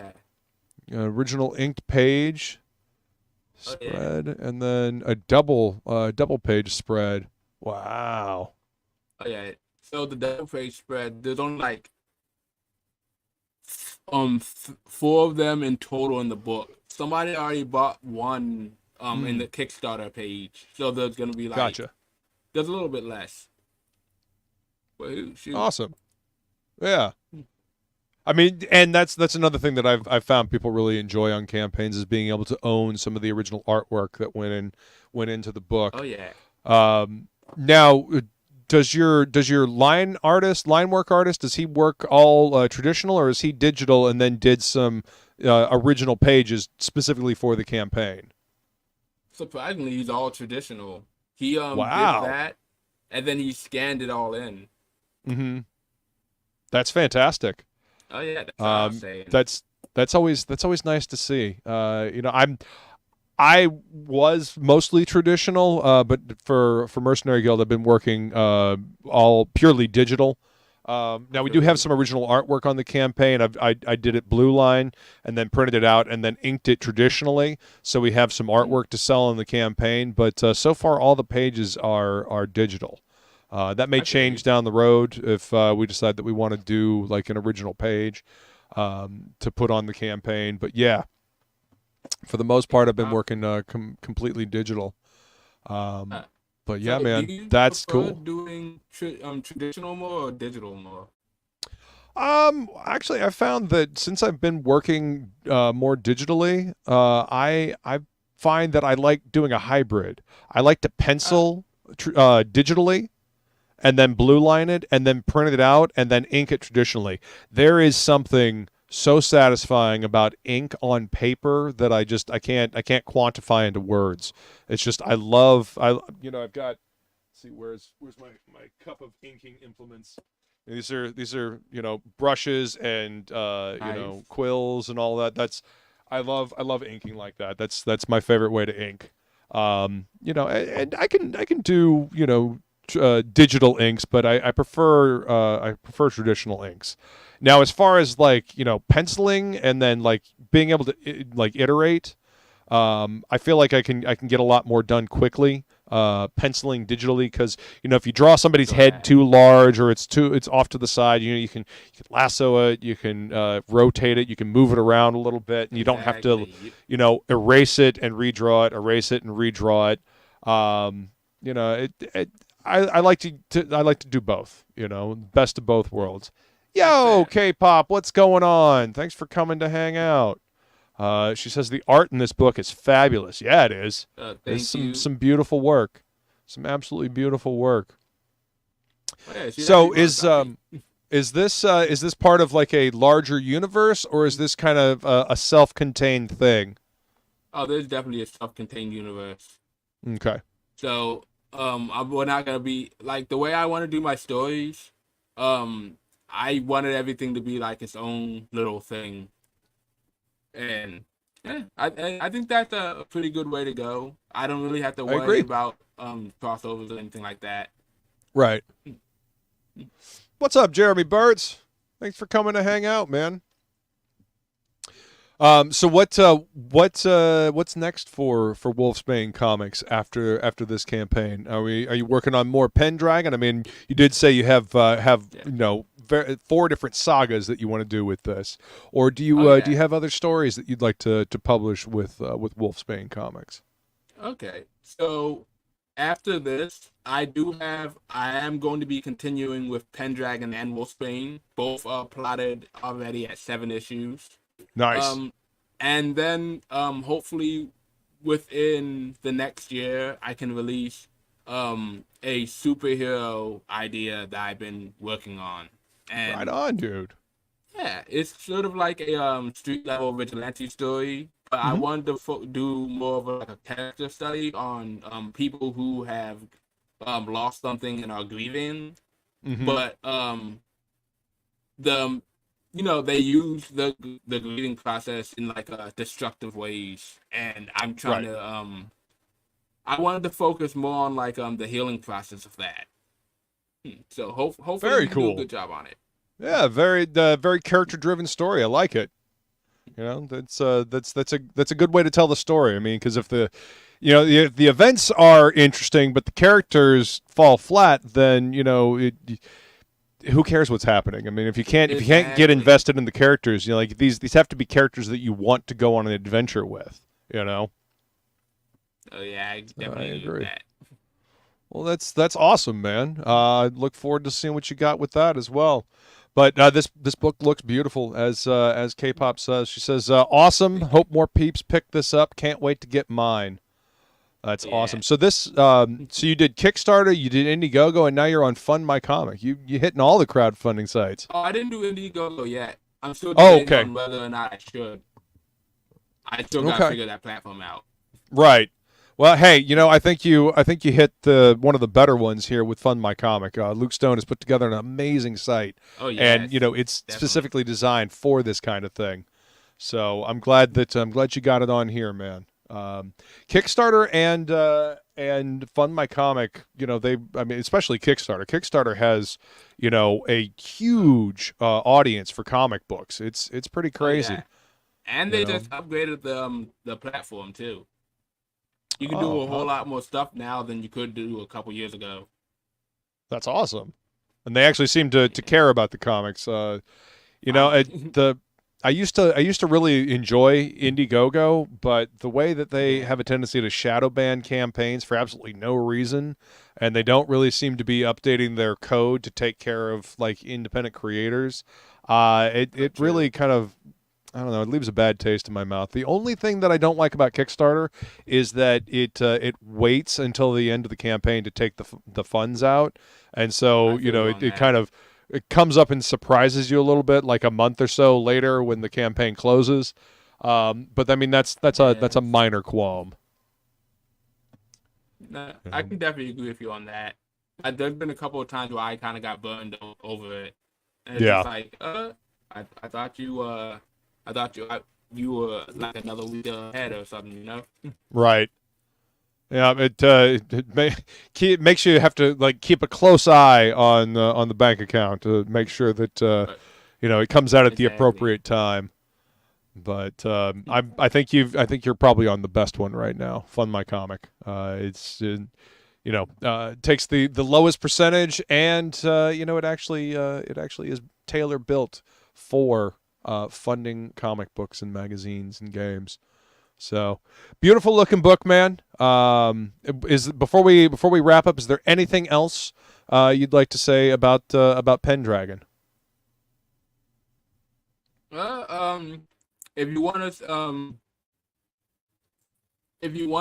Original inked page spread, and then a double page spread. Wow. Oh yeah. So the double page spread, there's only like 4 of them in total in the book. Somebody already bought one in the Kickstarter page, so there's gonna be like there's a little bit less. But shoot. Awesome. Yeah. I mean, and that's another thing that I've found people really enjoy on campaigns is being able to own some of the original artwork that went into the book. Oh yeah. Now, does your line work artist, does he work all traditional, or is he digital and then did some original pages specifically for the campaign? Surprisingly, he's all traditional. He did that, and then he scanned it all in. Mm-hmm. That's fantastic. Oh yeah, that's what I'm saying. That's always nice to see. You know, I was mostly traditional, but for Mercenary Guild, I've been working all purely digital. Now we do have some original artwork on the campaign. I did it blue line and then printed it out and then inked it traditionally. So we have some artwork to sell in the campaign. But so far, all the pages are digital. That may change down the road if we decide that we want to do like an original page to put on the campaign. But yeah, for the most part, I've been working completely digital. But yeah, man, that's cool. Doing traditional more or digital more? Actually, I found that since I've been working more digitally, I find that I like doing a hybrid. I like to pencil digitally, and then blue line it, and then print it out, and then ink it traditionally. There is something so satisfying about ink on paper that I can't quantify into words. It's just I've got, let's see, where's my cup of inking implements. These are brushes and nice. Quills and all that. I love inking like that. That's my favorite way to ink. And I can do digital inks, but I prefer traditional inks. Now, as far as penciling and then being able to iterate, I feel like I can get a lot more done quickly penciling digitally, because if you draw somebody's head too large or it's off to the side, you can lasso it, you can rotate it, you can move it around a little bit, and you don't have to erase it and redraw it, erase it and redraw it. I like to do both. Best of both worlds. Yo, K-pop, what's going on? Thanks for coming to hang out. She says the art in this book is fabulous. Yeah, it is. There's some beautiful work, some absolutely beautiful work. So is this part of like a larger universe, or is this kind of a self-contained thing? Oh, there's definitely a self-contained universe. Okay. So we're not gonna be like the way I want to do my stories. I wanted everything to be like its own little thing. And yeah, I think that's a pretty good way to go. I don't really have to worry about crossovers or anything like that. Right. What's up, Jeremy Burtz? Thanks for coming to hang out, man. So what's next for Wulfsbane Comics after this campaign? Are you working on more Pendragon? I mean, you did say you have 4 different sagas that you want to do with this, or do you have other stories that you'd like to publish with Wulfsbane Comics? Okay, so after this, I am going to be continuing with Pendragon and Wulfsbane. Both are plotted already at 7 issues. Nice. And then hopefully within the next year, I can release a superhero idea that I've been working on. And right on, dude. Yeah, it's sort of like a street level vigilante story. But I wanted to do more of a character study on people who have lost something and are grieving. But they use the grieving process in like destructive ways, and I'm trying to I wanted to focus more on like the healing process of that. So hopefully very we cool. do a good job on it. Yeah, very character driven story. I like it. That's a good way to tell the story. I mean, because if the events are interesting but the characters fall flat, then who cares what's happening? I mean, if you can't get invested in the characters, like these have to be characters that you want to go on an adventure with. Oh yeah, I definitely agree with that. Well, that's awesome, man. I look forward to seeing what you got with that as well. But this book looks beautiful, as K-pop says. She says, awesome. Hope more peeps pick this up. Can't wait to get mine. That's awesome. So this, so you did Kickstarter, you did Indiegogo, and now you're on Fund My Comic. You hitting all the crowdfunding sites. Oh, I didn't do Indiegogo yet. I'm still debating on whether or not I should. I still gotta figure that platform out. Right. Well, hey, I think you hit one of the better ones here with Fund My Comic. Luke Stone has put together an amazing site, and it's specifically designed for this kind of thing. So I'm glad you got it on here, man. Kickstarter and Fund My Comic, especially Kickstarter. Kickstarter has a huge audience for comic books. It's pretty crazy. And they just upgraded the platform too. You can do a whole lot more stuff now than you could do a couple years ago. That's awesome. And they actually seem to care about the comics. I used to really enjoy Indiegogo, but the way that they have a tendency to shadow ban campaigns for absolutely no reason, and they don't really seem to be updating their code to take care of like independent creators, it really kind of, I don't know, it leaves a bad taste in my mouth. The only thing that I don't like about Kickstarter is that it waits until the end of the campaign to take the funds out, and so it kind of comes up and surprises you a little bit, like a month or so later when the campaign closes. But I mean that's a minor qualm. No, I can definitely agree with you on that. There's been a couple of times where I kind of got burned over it. And it's just like, I thought you were like another week ahead or something, Right. Yeah, it makes you have to like keep a close eye on the bank account to make sure that it comes out at the appropriate time. But I think you're probably on the best one right now. Fund My Comic. takes the lowest percentage, and it actually is tailor built for funding comic books and magazines and games. So beautiful looking book, man. Before we wrap up, is there anything else you'd like to say about Pendragon? If you want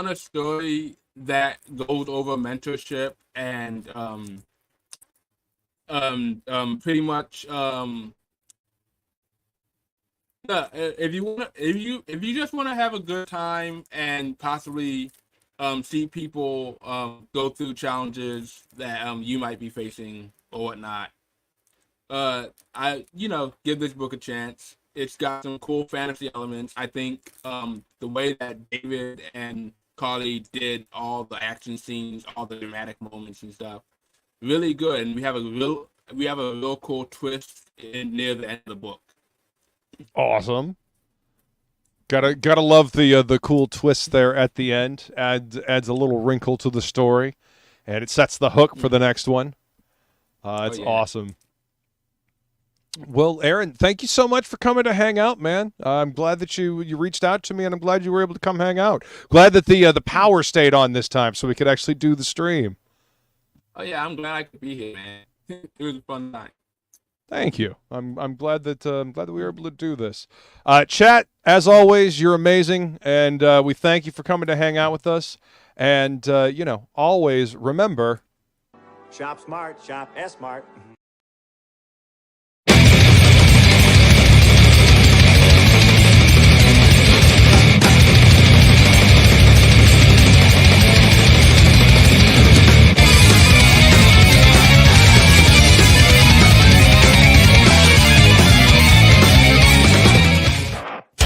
a story that goes over mentorship and pretty much if you just want to have a good time and possibly see people go through challenges that you might be facing or whatnot, give this book a chance. It's got some cool fantasy elements. I think the way that David and Carly did all the action scenes, all the dramatic moments and stuff, really good. And we have a real cool twist near the end of the book. Awesome. Gotta love the cool twist there at the end. Adds a little wrinkle to the story, and it sets the hook for the next one. It's awesome. Well, Aaron, thank you so much for coming to hang out, man. I'm glad that you reached out to me, and I'm glad you were able to come hang out. Glad that the power stayed on this time, so we could actually do the stream. Oh yeah, I'm glad I could be here, man. It was a fun night. Thank you. I'm glad that we were able to do this. Chat, as always, you're amazing, and we thank you for coming to hang out with us. And always remember, Shop smart, shop S-Mart.